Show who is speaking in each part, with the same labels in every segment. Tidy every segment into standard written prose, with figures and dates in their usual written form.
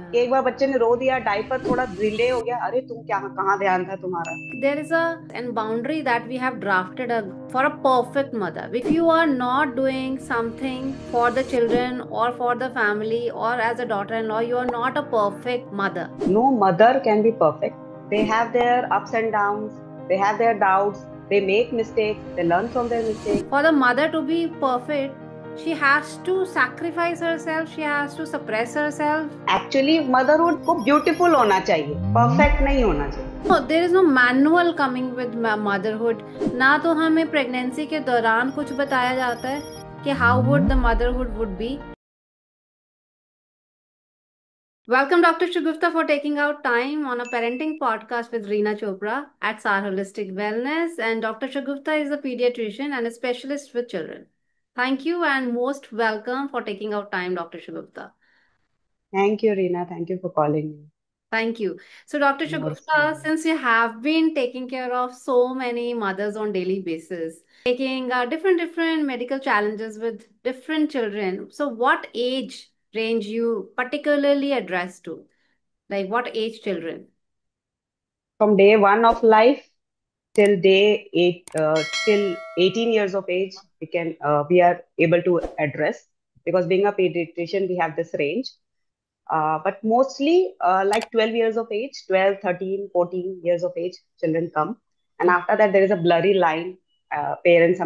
Speaker 1: कि एक बार बच्चे ने रो दिया, डायपर थोड़ा डिले हो गया, अरे तुम क्या, कहाँ ध्यान था तुम्हारा।
Speaker 2: There is a and boundary that we have drafted for a perfect mother. If you are not doing something for the children or for the family or as a daughter-in-law, you are not a perfect mother.
Speaker 1: No mother can be perfect. They have their ups and downs, they have their doubts, they make mistakes, they learn from their mistakes.
Speaker 2: For the mother to be perfect, she has to sacrifice herself, she has to suppress herself.
Speaker 1: Actually motherhood को beautiful होना चाहिए, perfect नहीं होना चाहिए।
Speaker 2: No, there is no manual coming with motherhood. ना तो हमें pregnancy के दौरान कुछ बताया जाता है कि how would the motherhood would be. Welcome, Dr. Shagufta, for taking out time on a parenting podcast with Reena Chopra at SAR Holistic Wellness. And Dr. Shagufta is a pediatrician and a specialist with children. Thank you and most welcome for taking out time, Dr. Shagufta.
Speaker 1: Thank you Reena, thank you for calling me.
Speaker 2: Thank you. So, Dr.
Speaker 1: Most
Speaker 2: Shagufta, since you have been taking care of so many mothers on daily basis, taking different medical challenges with different children, so what age range you particularly address to? Like what age children?
Speaker 1: From day one of life till day 8 till 18 years of age, we are able to address, because being a pediatrician we have this range. But mostly like 12 years of age, 12, 13, 14 years of age children come, and after that there is a blurry line. Parents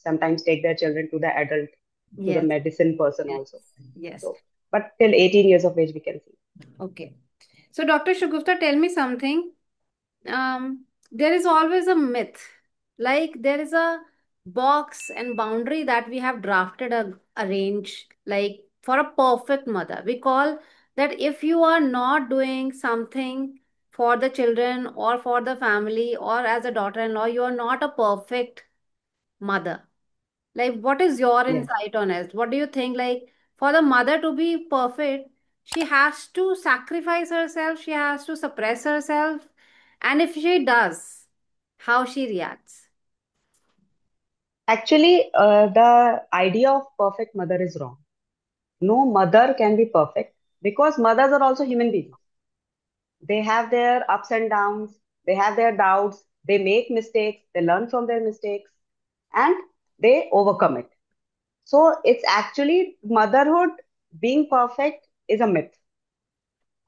Speaker 1: sometimes take their children to the adult, to the
Speaker 2: Yes,
Speaker 1: medicine person
Speaker 2: yes,
Speaker 1: also.
Speaker 2: yes.
Speaker 1: So but till 18 years of age we can see.
Speaker 2: Okay. So, Dr. Shagufta, tell me something. There is always a myth, like there is a box and boundary that we have drafted arrange like for a perfect mother. We call that if you are not doing something for the children or for the family or as a daughter-in-law, you are not a perfect mother. Like, what is your
Speaker 1: Yeah.
Speaker 2: insight on it? What do you think? Like, for the mother to be perfect, she has to sacrifice herself, she has to suppress herself. And if she does, how she reacts?
Speaker 1: Actually, the idea of perfect mother is wrong. No mother can be perfect, because mothers are also human beings. They have their ups and downs, they have their doubts, they make mistakes, they learn from their mistakes, and they overcome it. So it's actually motherhood being perfect is a myth.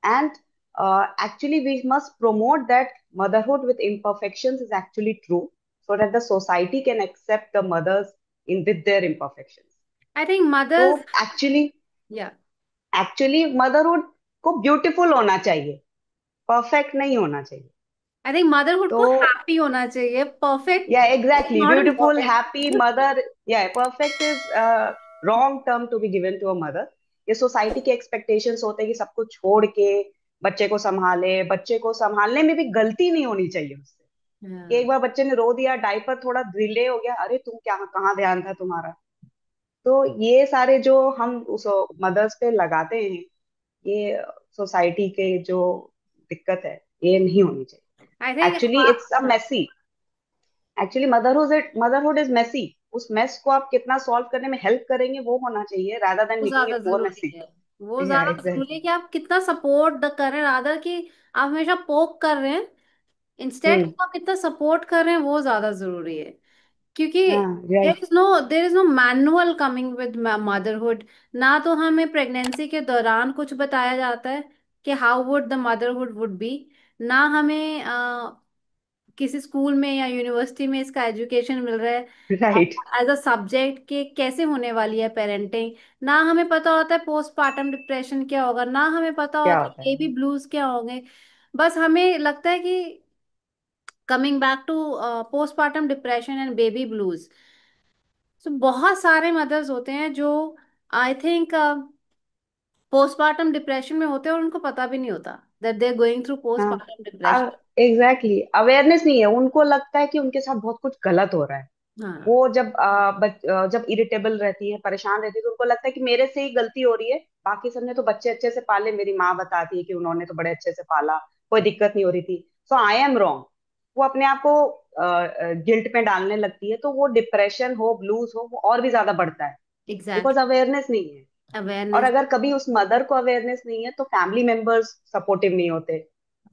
Speaker 1: And actually, we must promote that motherhood with imperfections is actually true, so that the society can accept the mothers in with their imperfections.
Speaker 2: I think mothers,
Speaker 1: तो
Speaker 2: yeah.
Speaker 1: Actually motherhood को beautiful होना चाहिए, perfect नहीं होना चाहिए।
Speaker 2: I think motherhood
Speaker 1: तो
Speaker 2: को happy होना चाहिए. Perfect
Speaker 1: या
Speaker 2: is
Speaker 1: exactly,
Speaker 2: not
Speaker 1: beautiful
Speaker 2: important.
Speaker 1: Happy mother, या perfect is wrong term to be given to a mother. ये सोसाइटी के एक्सपेक्टेशंस होते हैं कि सब कुछ छोड़ के बच्चे को संभाले, बच्चे को संभालने में भी गलती नहीं होनी चाहिए उससे। कि
Speaker 2: Yeah.
Speaker 1: एक बार बच्चे ने रो दिया, डायपर थोड़ा डिले हो गया, अरे तुम क्या, कहाँ ध्यान था तुम्हारा। तो ये सारे जो हम उस मदर्स पे लगाते हैं, ये सोसाइटी के जो दिक्कत है, ये नहीं होनी
Speaker 2: I
Speaker 1: चाहिए।
Speaker 2: think
Speaker 1: actually it's a messy, actually motherhood is messy. उस मेस को आप कितना सॉल्व करने में हेल्प करेंगे वो होना चाहिए, rather than
Speaker 2: वो
Speaker 1: मेकिंग
Speaker 2: ज्यादा
Speaker 1: इट मोर
Speaker 2: जरूरी
Speaker 1: मेसी।
Speaker 2: है. वो
Speaker 1: या
Speaker 2: ज्यादा जरूरी है
Speaker 1: एग्जैक्टली।
Speaker 2: कि आप कितना सपोर्ट कर रहे हैं, रादर कि आप हमेशा पोक कर रहे हैं. इंस्टेड
Speaker 1: हम्म।
Speaker 2: आप कितना सपोर्ट कर रहे हैं वो ज्यादा जरूरी है. क्योंकि
Speaker 1: हाँ right.
Speaker 2: There is no manual coming with motherhood. ना तो हमें प्रेगनेंसी के दौरान कुछ बताया जाता है कि how would the motherhood would be. ना हमें किसी स्कूल में या यूनिवर्सिटी में इसका एजुकेशन मिल रहा है
Speaker 1: राइट।
Speaker 2: एज अ सब्जेक्ट कि कैसे होने वाली है पेरेंटिंग. ना हमें पता होता है पोस्टपार्टम डिप्रेशन क्या होगा, ना हमें पता
Speaker 1: क्या
Speaker 2: होता है
Speaker 1: होता है।
Speaker 2: बेबी ब्लूज क्या होंगे. बस हमें लगता है कि coming back to postpartum depression and baby blues. So बहुत सारे मदर्स होते हैं जो आई थिंक पोस्टपार्टम डिप्रेशन में होते हैं और उनको पता भी नहीं होता that they are going through postpartum depression.
Speaker 1: हाँ एग्जैक्टली, अवेयरनेस नहीं है, उनको लगता है कि उनके साथ बहुत कुछ गलत हो रहा है।
Speaker 2: हाँ.
Speaker 1: वो जब इरिटेबल रहती है, परेशान रहती है, तो उनको लगता है कि मेरे से ही गलती हो रही है, बाकी सबने तो बच्चे अच्छे से पाले, मेरी माँ बताती है कि उन्होंने तो बड़े अच्छे से पाला, कोई दिक्कत नहीं हो रही थी, सो आई एम रॉन्ग। वो अपने आप को गिल्ट में डालने लगती है, तो वो डिप्रेशन हो, ब्लूज हो, वो और भी ज्यादा बढ़ता है, बिकॉज
Speaker 2: एग्जैक्टली.
Speaker 1: अवेयरनेस नहीं है। और
Speaker 2: अवेयरनेस।
Speaker 1: अगर कभी उस मदर को अवेयरनेस नहीं है तो फैमिली मेंबर्स सपोर्टिव नहीं होते।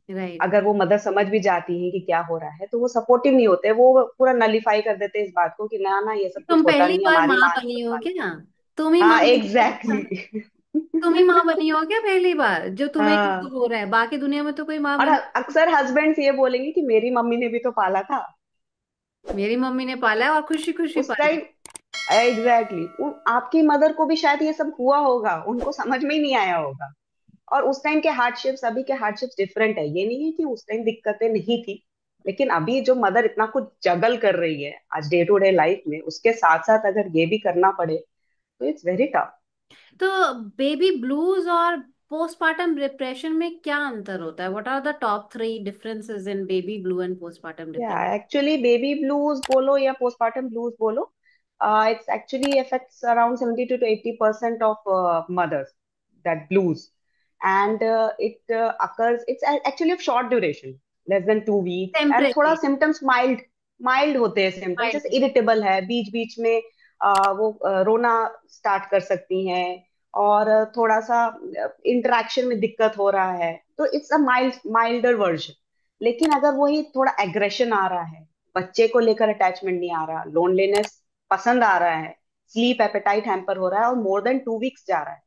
Speaker 2: राइट।
Speaker 1: अगर वो मदर समझ भी जाती है कि क्या हो रहा है तो वो सपोर्टिव नहीं होते, वो पूरा नलीफाई कर देते हैं इस बात को कि ना ना ये सब कुछ
Speaker 2: तुम
Speaker 1: होता
Speaker 2: पहली
Speaker 1: नहीं है,
Speaker 2: बार
Speaker 1: हमारी
Speaker 2: माँ
Speaker 1: माँ ने
Speaker 2: बनी हो
Speaker 1: बताया।
Speaker 2: क्या? तुम ही माँ
Speaker 1: हाँ
Speaker 2: बनी हो क्या?
Speaker 1: एग्जैक्टली।
Speaker 2: तुम ही माँ बनी हो क्या पहली बार, जो तुम्हें ये सब
Speaker 1: हाँ।
Speaker 2: हो रहा है? बाकी दुनिया में तो कोई माँ
Speaker 1: और
Speaker 2: बनी।
Speaker 1: अक्सर हस्बैंड्स ये बोलेंगे कि मेरी मम्मी ने भी तो पाला था
Speaker 2: मेरी मम्मी ने पाला है और खुशी खुशी
Speaker 1: उस
Speaker 2: पाला
Speaker 1: टाइम। एग्जैक्टली आपकी मदर को भी शायद ये सब हुआ होगा, उनको समझ में ही नहीं आया होगा। और उस टाइम के हार्डशिप्स अभी के हार्डशिप्स डिफरेंट है, ये नहीं है कि उस टाइम दिक्कतें नहीं थी। लेकिन अभी जो मदर इतना कुछ जगल कर रही है आज डे टू डे लाइफ में, उसके साथ साथ अगर ये भी करना पड़े तो इट्स वेरी टफ।
Speaker 2: है। तो बेबी ब्लूज और पोस्टपार्टम डिप्रेशन में क्या अंतर होता है? What are the top three differences in baby blue and postpartum
Speaker 1: या
Speaker 2: डिप्रेशन?
Speaker 1: एक्चुअली बेबी ब्लूज बोलो या पोस्टपार्टम ब्लूज बोलो, it's actually affects around 70 to 80% of mothers, that blues. And it occurs, it's actually of short duration, less than 2 weeks, and थोड़ा
Speaker 2: temporary.
Speaker 1: symptoms mild, mild होते हैं symptoms, जैसे irritable है, बीच बीच में वो रोना स्टार्ट कर सकती हैं, और थोड़ा सा इंटरेक्शन में दिक्कत हो रहा है, तो इट्स अ माइल्डर वर्जन। लेकिन अगर वही थोड़ा एग्रेशन आ रहा है, बच्चे को लेकर अटैचमेंट नहीं आ रहा, लोनलीनेस पसंद आ रहा है, स्लीप एपेटाइट हैम्पर हो रहा है और मोर देन 2 वीक्स जा रहा है,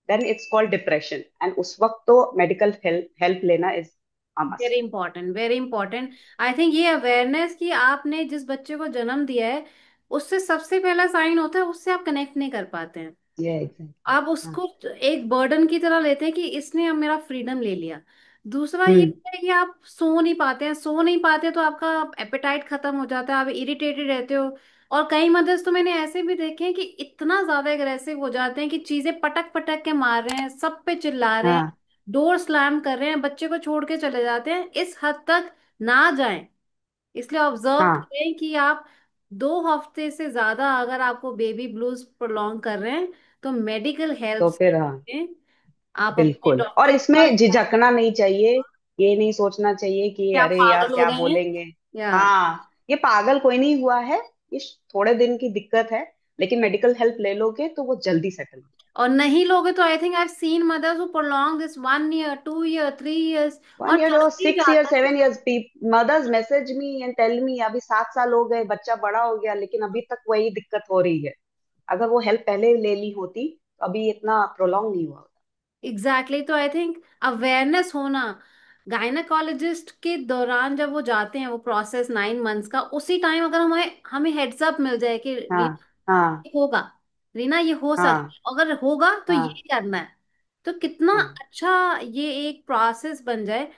Speaker 1: then it's called depression. And उस वक्त तो मेडिकल हेल्प हेल्प लेना is a
Speaker 2: very
Speaker 1: must.
Speaker 2: Important, very important. I think ये अवेयरनेस कि आपने जिस बच्चे को जन्म दिया है, उससे सबसे पहला साइन होता है, उससे आप कनेक्ट नहीं कर पाते हैं।
Speaker 1: ये एग्जैक्टली।
Speaker 2: आप
Speaker 1: हाँ।
Speaker 2: उसको एक बर्डन की तरह लेते हैं कि इसने अब मेरा फ्रीडम ले लिया। दूसरा ये
Speaker 1: हम्म।
Speaker 2: है कि आप सो नहीं पाते हैं, सो नहीं पाते तो आपका एपेटाइट खत्म हो जाता है, आप इरिटेटेड रहते हो। और कई मदर्स तो मैंने ऐसे भी देखे हैं कि इतना ज्यादा एग्रेसिव हो जाते हैं कि चीजें पटक पटक के मार रहे हैं, सब पे चिल्ला रहे हैं,
Speaker 1: हाँ।
Speaker 2: डोर स्लैम कर रहे हैं, बच्चे को छोड़ के चले जाते हैं। इस हद तक ना जाएं। इसलिए ऑब्जर्व
Speaker 1: हाँ।
Speaker 2: करें कि आप 2 हफ्ते से ज्यादा अगर आपको बेबी ब्लूज प्रोलॉन्ग कर रहे हैं तो मेडिकल हेल्प
Speaker 1: तो
Speaker 2: से
Speaker 1: फिर हाँ,
Speaker 2: में आप अपने
Speaker 1: बिल्कुल। और
Speaker 2: डॉक्टर के पास
Speaker 1: इसमें
Speaker 2: जाएं।
Speaker 1: झिझकना नहीं चाहिए, ये नहीं सोचना चाहिए कि
Speaker 2: क्या आप
Speaker 1: अरे यार
Speaker 2: पागल हो
Speaker 1: क्या
Speaker 2: गए हैं?
Speaker 1: बोलेंगे।
Speaker 2: या
Speaker 1: हाँ, ये पागल कोई नहीं हुआ है, ये थोड़े दिन की दिक्कत है, लेकिन मेडिकल हेल्प ले लोगे तो वो जल्दी सेटल।
Speaker 2: और नहीं लोगे तो I think I have seen mothers who prolong this 1 year, 2 year, 3 years, और
Speaker 1: 1 year और
Speaker 2: चलते ही
Speaker 1: 6 years
Speaker 2: जाता है।
Speaker 1: 7 years, mothers message me and tell me अभी 7 साल हो गए, बच्चा बड़ा हो गया लेकिन अभी तक वही दिक्कत हो रही है। अगर वो हेल्प पहले ले ली होती तो अभी इतना प्रोलॉन्ग नहीं हुआ होता।
Speaker 2: एग्जैक्टली exactly, तो आई थिंक अवेयरनेस होना गायनाकोलॉजिस्ट के दौरान जब वो जाते हैं वो प्रोसेस 9 मंथ्स का, उसी टाइम अगर हमें हमें हेड्स अप मिल जाए कि
Speaker 1: हाँ। हाँ।
Speaker 2: होगा, रीना ये हो सकता
Speaker 1: हाँ।
Speaker 2: है, अगर होगा तो
Speaker 1: हाँ।
Speaker 2: ये करना है, तो कितना
Speaker 1: हाँ।
Speaker 2: अच्छा ये एक प्रोसेस बन जाए।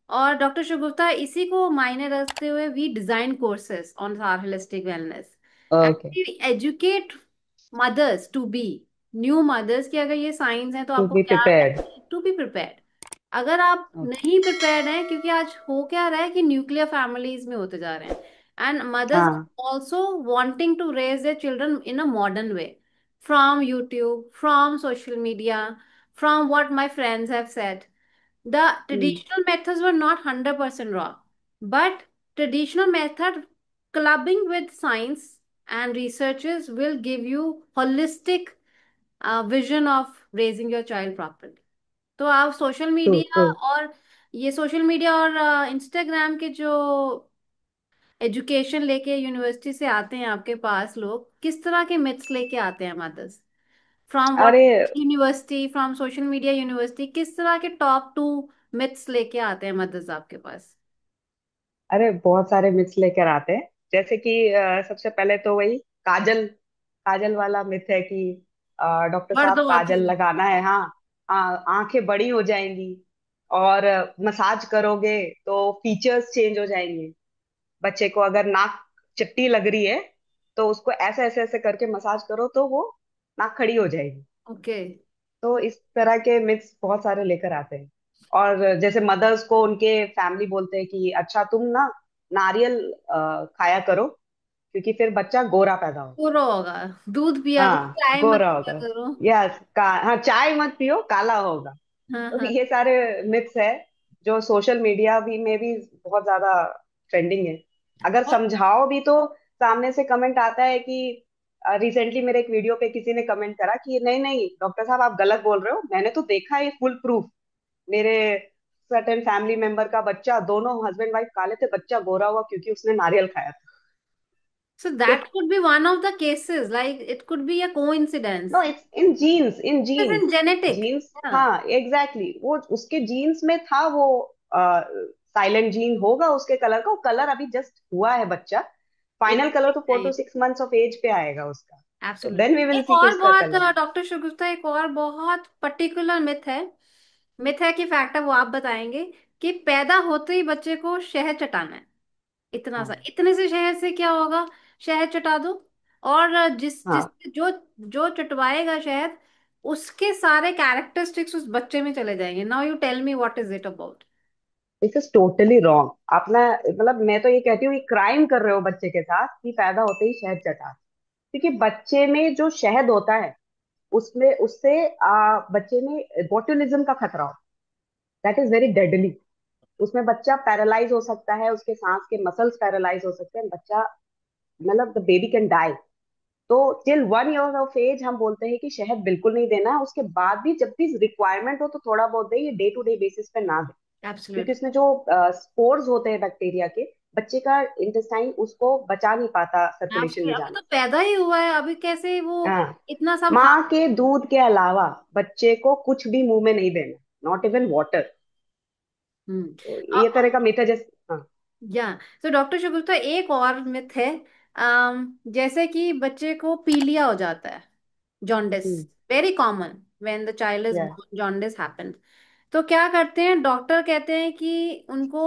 Speaker 2: और डॉक्टर शुगुफ्ता, इसी को मायने रखते हुए we design courses on our holistic wellness
Speaker 1: okay.
Speaker 2: And educate mothers to be new mothers, कि अगर ये साइंस हैं तो
Speaker 1: टू
Speaker 2: आपको
Speaker 1: बी
Speaker 2: क्या
Speaker 1: प्रिपेयर्ड।
Speaker 2: करना है टू बी प्रिपेयर्ड। अगर आप नहीं प्रिपेयर्ड हैं, क्योंकि आज हो क्या रहा है कि न्यूक्लियर फैमिलीज में होते जा रहे हैं, एंड मदर्स
Speaker 1: हाँ।
Speaker 2: also wanting to raise their children in a modern way, from YouTube, from social media, from what my friends have said. The
Speaker 1: hmm.
Speaker 2: traditional methods were not 100% wrong, but traditional method clubbing with science and researchers will give you holistic vision of raising your child properly. तो आप social
Speaker 1: true
Speaker 2: media
Speaker 1: true.
Speaker 2: और ये social media और Instagram के जो education लेके university से आते हैं आपके पास लोग, किस तरह के मिथ्स लेके आते हैं मदर्स? फ्रॉम व्हाट
Speaker 1: अरे
Speaker 2: university, from social media university, किस तरह के टॉप 2 मिथ्स लेके आते हैं मदर्स आपके पास?
Speaker 1: अरे बहुत सारे मिथ्स लेकर आते हैं। जैसे कि सबसे पहले तो वही काजल, काजल वाला मिथ है कि डॉक्टर
Speaker 2: भर
Speaker 1: साहब
Speaker 2: दो
Speaker 1: काजल
Speaker 2: आंखें।
Speaker 1: लगाना है, हाँ, आंखें बड़ी हो जाएंगी, और मसाज करोगे तो फीचर्स चेंज हो जाएंगे। बच्चे को अगर नाक चिट्टी लग रही है तो उसको ऐसे ऐसे ऐसे करके मसाज करो तो वो नाक खड़ी हो जाएगी।
Speaker 2: ओके।
Speaker 1: तो इस तरह के मिथ्स बहुत सारे लेकर आते हैं। और जैसे मदर्स को उनके फैमिली बोलते हैं कि अच्छा तुम ना नारियल खाया करो क्योंकि फिर बच्चा गोरा पैदा होगा।
Speaker 2: पूरा होगा। दूध पिया करो,
Speaker 1: हाँ
Speaker 2: चाय मत
Speaker 1: गोरा
Speaker 2: पिया
Speaker 1: होगा।
Speaker 2: करो।
Speaker 1: यस हाँ, चाय मत पियो काला होगा।
Speaker 2: हाँ
Speaker 1: तो
Speaker 2: हाँ।
Speaker 1: ये सारे मिथ्स है जो सोशल मीडिया भी में भी बहुत ज्यादा ट्रेंडिंग है। अगर
Speaker 2: और
Speaker 1: समझाओ भी तो सामने से कमेंट आता है कि रिसेंटली मेरे एक वीडियो पे किसी ने कमेंट करा कि नहीं नहीं डॉक्टर साहब आप गलत बोल रहे हो, मैंने तो देखा है फुल प्रूफ। मेरे सर्टेन फैमिली मेंबर का बच्चा, दोनों हस्बैंड वाइफ काले थे, बच्चा गोरा हुआ क्योंकि उसने नारियल खाया था।
Speaker 2: So that could be one of the cases. Like it could be a
Speaker 1: no,
Speaker 2: coincidence.
Speaker 1: It's in genes, in
Speaker 2: It is
Speaker 1: genes.
Speaker 2: in genetic.
Speaker 1: Genes,
Speaker 2: Yeah.
Speaker 1: हाँ एग्जैक्टली exactly, वो उसके जीन्स में था वो। साइलेंट जीन होगा उसके colour का, वो कलर अभी जस्ट हुआ है बच्चा।
Speaker 2: It
Speaker 1: फाइनल कलर
Speaker 2: takes
Speaker 1: तो 4 to
Speaker 2: time.
Speaker 1: 6 months of age पे आएगा उसका। तो देन वी
Speaker 2: एब्सोल्युटली।
Speaker 1: विल
Speaker 2: एक
Speaker 1: सी कि
Speaker 2: और
Speaker 1: इसका
Speaker 2: बहुत
Speaker 1: कलर।
Speaker 2: डॉक्टर शुगुफ्ता, एक और बहुत पर्टिकुलर मिथ है कि फैक्ट है, वो आप बताएंगे कि पैदा होते ही बच्चे को शहद चटाना है। इतना सा,
Speaker 1: हाँ
Speaker 2: इतने से शहद से क्या होगा? शहद चटा दो। और जिस
Speaker 1: हाँ,
Speaker 2: जो जो चटवाएगा शहद, उसके सारे कैरेक्टरिस्टिक्स उस बच्चे में चले जाएंगे। Now you tell me what is it about.
Speaker 1: This is totally wrong. आप ना, मतलब मैं तो ये कहती हूँ, ये क्राइम कर रहे हो बच्चे के साथ कि पैदा होते ही शहद चटा। क्योंकि बच्चे में जो शहद होता है, उसमें उससे बच्चे में बोट्युलिज्म का खतरा होता है। That is very deadly. उसमें बच्चा पैरालाइज हो सकता है, उसके सांस के मसल्स पैरालाइज हो सकते हैं, बच्चा, मतलब द बेबी कैन डाई। तो टिल 1 year ऑफ एज हम बोलते हैं कि शहद बिल्कुल नहीं देना है। उसके बाद भी जब भी रिक्वायरमेंट हो तो थोड़ा बहुत दे, ये डे टू डे बेसिस पे ना दे। क्योंकि
Speaker 2: एब्सोल्युटली।
Speaker 1: इसमें जो स्पोर्स होते हैं बैक्टीरिया के, बच्चे का इंटेस्टाइन उसको बचा नहीं पाता सर्कुलेशन में
Speaker 2: अभी
Speaker 1: जाने
Speaker 2: तो
Speaker 1: से।
Speaker 2: पैदा ही हुआ है, अभी कैसे वो
Speaker 1: हाँ,
Speaker 2: इतना सब
Speaker 1: माँ के दूध के अलावा बच्चे को कुछ भी मुंह में नहीं देना, नॉट इवन वाटर।
Speaker 2: हम्म।
Speaker 1: तो ये तरह का मिथ है जैसे। हाँ।
Speaker 2: या तो डॉक्टर शुक्ला, एक और मिथ है। जैसे कि बच्चे को पीलिया हो जाता है, jaundice.
Speaker 1: Hmm.
Speaker 2: Very common when the child is
Speaker 1: या।
Speaker 2: Born, jaundice happens. तो क्या करते हैं डॉक्टर, कहते हैं कि उनको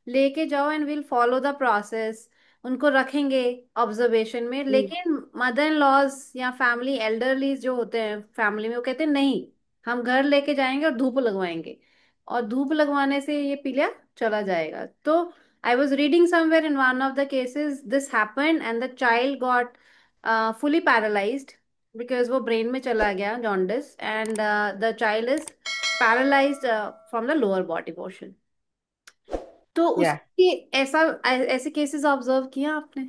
Speaker 2: लेके जाओ and will follow the process, उनको रखेंगे ऑब्जर्वेशन में।
Speaker 1: हम्म।
Speaker 2: लेकिन मदर इन लॉज या फैमिली एल्डरलीज जो होते हैं फैमिली में, वो कहते हैं नहीं, हम घर लेके जाएंगे और धूप लगवाएंगे, और धूप लगवाने से ये पीलिया चला जाएगा। तो I was reading somewhere in one of the cases this happened and the child got fully paralysed, because वो ब्रेन में चला गया jaundice, and the child is paralysed from the lower body portion. तो
Speaker 1: या।
Speaker 2: उसकी ऐसे केसेस ऑब्जर्व किया आपने?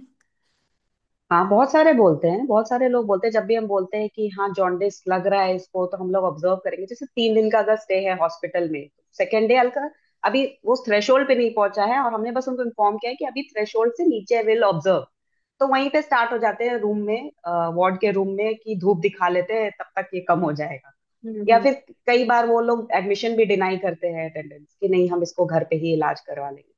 Speaker 1: हाँ, बहुत सारे बोलते हैं, बहुत सारे लोग बोलते हैं। जब भी हम बोलते हैं कि हाँ जॉन्डिस लग रहा है इसको, तो हम लोग ऑब्जर्व करेंगे। जैसे 3 दिन का अगर स्टे है हॉस्पिटल में, सेकेंड डे हल्का, अभी वो थ्रेशोल्ड पे नहीं पहुंचा है और हमने बस उनको इन्फॉर्म किया है कि अभी थ्रेशोल्ड से नीचे विल ऑब्जर्व। तो वहीं पे स्टार्ट हो जाते हैं रूम में, वार्ड के रूम में, कि धूप दिखा लेते हैं तब तक ये कम हो जाएगा। या
Speaker 2: हम्म।
Speaker 1: फिर कई बार वो लोग एडमिशन भी डिनाई करते हैं अटेंडेंस, कि नहीं हम इसको घर पे ही इलाज करवा लेंगे।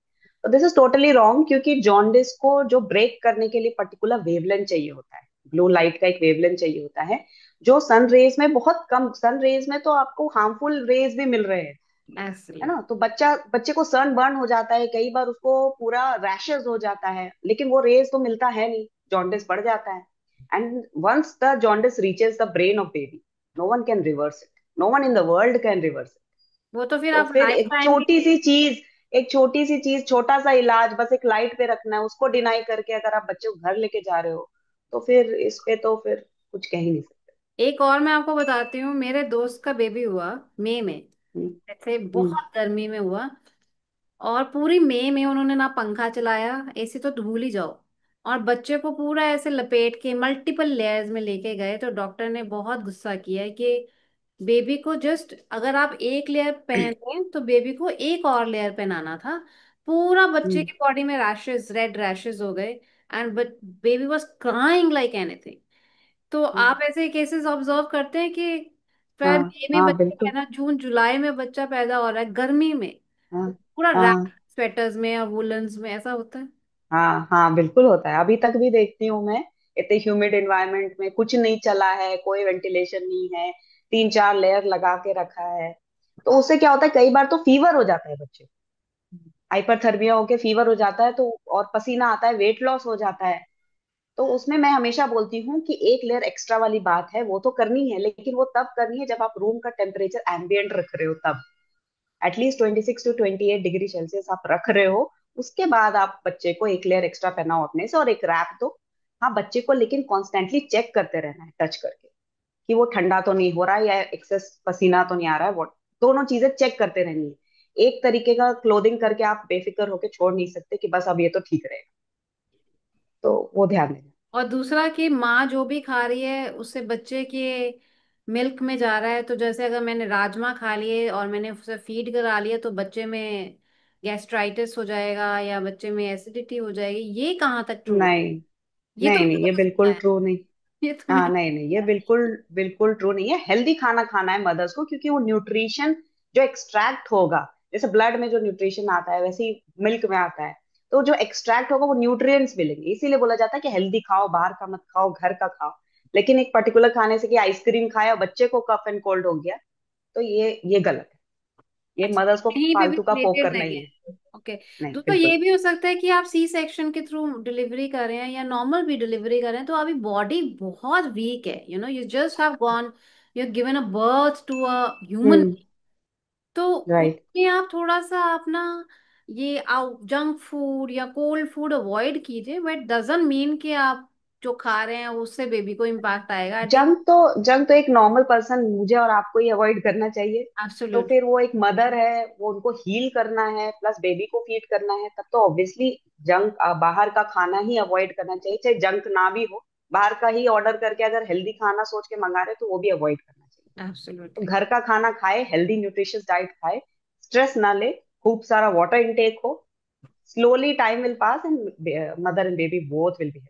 Speaker 1: तो दिस इज टोटली रॉन्ग। क्योंकि जॉन्डिस को जो ब्रेक करने के लिए पर्टिकुलर वेवलेंथ चाहिए होता है, ब्लू लाइट का एक वेवलेंथ चाहिए होता है, जो सन रेज में बहुत कम। सन रेज में तो आपको हार्मफुल रेज भी मिल रहे हैं, है
Speaker 2: एक्चुअली।
Speaker 1: ना। तो बच्चे को सन बर्न हो जाता है, कई बार उसको पूरा रैशेस हो जाता है, लेकिन वो रेज तो मिलता है नहीं, जॉन्डिस बढ़ जाता है। And once the jaundice reaches the brain of baby, no one can reverse it, no one in the world can reverse it.
Speaker 2: वो तो फिर
Speaker 1: तो
Speaker 2: आप
Speaker 1: फिर
Speaker 2: लाइफ
Speaker 1: एक
Speaker 2: टाइम
Speaker 1: छोटी
Speaker 2: के
Speaker 1: सी चीज, एक छोटी सी चीज, छोटा सा इलाज, बस एक लाइट पे रखना है, उसको डिनाई करके अगर आप बच्चे को घर लेके जा रहे हो, तो फिर इस पे तो फिर कुछ कह ही नहीं सकते।
Speaker 2: एक और मैं आपको बताती हूँ, मेरे दोस्त का बेबी हुआ मई में।
Speaker 1: हम्म।
Speaker 2: ऐसे
Speaker 1: हम्म।
Speaker 2: बहुत गर्मी में हुआ, और पूरी मई में उन्होंने ना पंखा चलाया, एसी तो भूल ही जाओ। और बच्चे को पूरा ऐसे लपेट के मल्टीपल लेयर्स में लेके गए, तो डॉक्टर ने बहुत गुस्सा किया कि बेबी को जस्ट, अगर आप एक लेयर पहन रहे हैं तो बेबी को एक और लेयर पहनाना था। पूरा बच्चे
Speaker 1: हम्म।
Speaker 2: की बॉडी में रैशेस, रेड रैशेस हो गए, and but baby was crying like anything. तो
Speaker 1: हम्म।
Speaker 2: आप ऐसे केसेस ऑब्जर्व करते हैं कि
Speaker 1: हाँ
Speaker 2: फिर मई में
Speaker 1: हाँ
Speaker 2: बच्चा
Speaker 1: बिल्कुल।
Speaker 2: पैदा, जून जुलाई में बच्चा पैदा हो रहा है गर्मी में,
Speaker 1: हाँ
Speaker 2: पूरा रैप,
Speaker 1: हाँ
Speaker 2: स्वेटर्स में या वुलन्स में, ऐसा होता है?
Speaker 1: हाँ हाँ, बिल्कुल होता है, अभी तक भी देखती हूँ मैं। इतने ह्यूमिड एनवायरनमेंट में कुछ नहीं चला है, कोई वेंटिलेशन नहीं है, 3 4 लेयर लगा के रखा है। तो उससे क्या होता है, कई बार तो फीवर हो जाता है बच्चे, हाइपरथर्मिया होके फीवर हो जाता है, तो और पसीना आता है, वेट लॉस हो जाता है। तो उसमें मैं हमेशा बोलती हूँ कि एक लेयर एक्स्ट्रा वाली बात है, वो तो करनी है, लेकिन वो तब करनी है जब आप रूम का टेम्परेचर एम्बियंट रख रहे हो, तब एटलीस्ट 26 to 28 डिग्री सेल्सियस आप रख रहे हो। उसके बाद आप बच्चे को एक लेयर एक्स्ट्रा पहनाओ अपने से और एक रैप दो। हाँ, बच्चे को लेकिन कॉन्स्टेंटली चेक करते रहना है, टच करके, कि वो ठंडा तो नहीं हो रहा है या एक्सेस पसीना तो नहीं आ रहा है। वो दोनों चीजें चेक करते रहनी है। एक तरीके का क्लोथिंग करके आप बेफिक्र होके छोड़ नहीं सकते कि बस अब ये तो ठीक रहेगा। तो वो ध्यान देना।
Speaker 2: और दूसरा कि माँ जो भी खा रही है उससे बच्चे के मिल्क में जा रहा है, तो जैसे अगर मैंने राजमा खा लिए और मैंने उसे फीड करा लिया तो बच्चे में गैस्ट्राइटिस हो जाएगा या बच्चे में एसिडिटी हो जाएगी, ये कहाँ तक ट्रू है?
Speaker 1: नहीं
Speaker 2: ये तो
Speaker 1: नहीं नहीं,
Speaker 2: मैंने
Speaker 1: ये
Speaker 2: तो सुना
Speaker 1: बिल्कुल
Speaker 2: है।
Speaker 1: ट्रू नहीं।
Speaker 2: ये तो
Speaker 1: हाँ
Speaker 2: मैंने।
Speaker 1: नहीं नहीं, ये बिल्कुल बिल्कुल ट्रू नहीं है। हेल्दी खाना खाना है मदर्स को, क्योंकि वो न्यूट्रिशन जो एक्सट्रैक्ट होगा, जैसे ब्लड में जो न्यूट्रिशन आता है वैसे ही मिल्क में आता है। तो जो एक्सट्रैक्ट होगा वो न्यूट्रिएंट्स मिलेंगे, इसीलिए बोला जाता है कि हेल्दी खाओ, बाहर का मत खाओ, घर का खाओ। लेकिन एक पर्टिकुलर खाने से कि आइसक्रीम खाया और बच्चे को कफ एंड कोल्ड हो गया, तो ये गलत है। ये
Speaker 2: अच्छा,
Speaker 1: मदर्स को
Speaker 2: कहीं पे भी
Speaker 1: फालतू का पोक
Speaker 2: रिलेटेड
Speaker 1: करना
Speaker 2: नहीं
Speaker 1: ही
Speaker 2: है।
Speaker 1: है।
Speaker 2: ओके।
Speaker 1: नहीं
Speaker 2: दोस्तों
Speaker 1: बिल्कुल।
Speaker 2: ये भी हो सकता है कि आप सी सेक्शन के थ्रू डिलीवरी कर रहे हैं या नॉर्मल भी डिलीवरी कर रहे हैं, तो अभी बॉडी बहुत वीक है, you just have gone, you given a birth to a human.
Speaker 1: Hmm.
Speaker 2: तो
Speaker 1: राइट।
Speaker 2: उसमें आप थोड़ा सा अपना ये जंक फूड या कोल्ड फूड अवॉइड कीजिए, बट डजंट मीन कि आप जो खा रहे हैं उससे बेबी को इम्पैक्ट आएगा, आई थिंक।
Speaker 1: जंक तो एक नॉर्मल पर्सन, मुझे और आपको ही अवॉइड करना चाहिए। तो
Speaker 2: एब्सोल्युटली।
Speaker 1: फिर वो एक मदर है, वो उनको हील करना है प्लस बेबी को फीड करना है, तब तो ऑब्वियसली जंक, बाहर का खाना ही अवॉइड करना चाहिए, चाहे जंक ना भी हो। बाहर का ही ऑर्डर करके अगर हेल्दी खाना सोच के मंगा रहे तो वो भी अवॉइड करना चाहिए। तो
Speaker 2: एब्सोल्युटली।
Speaker 1: घर का खाना खाए, हेल्दी न्यूट्रिशियस डाइट खाए, स्ट्रेस ना ले, खूब सारा वाटर इनटेक हो, slowly time will pass and mother and baby both will be.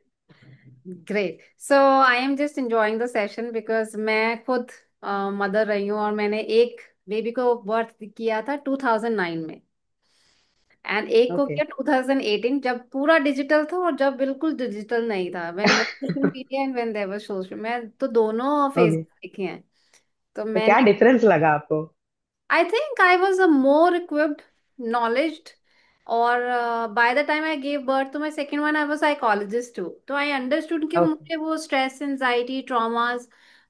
Speaker 2: Great. So I am just enjoying the session because मैं खुद मदर रही हूँ और मैंने एक बेबी को बर्थ किया था 2009 में, एंड एक को
Speaker 1: ओके।
Speaker 2: किया 2018, जब पूरा डिजिटल था और जब बिल्कुल डिजिटल नहीं था, when there social media and when there was social, मैं तो दोनों फेज
Speaker 1: ओके।
Speaker 2: देखे हैं। तो
Speaker 1: तो क्या
Speaker 2: मैंने,
Speaker 1: डिफरेंस लगा आपको?
Speaker 2: I think I was a more equipped, knowledged, और by the time I gave birth to my second one, I was psychologist too. तो I understood कि
Speaker 1: ओके।
Speaker 2: मुझे वो stress, anxiety, traumas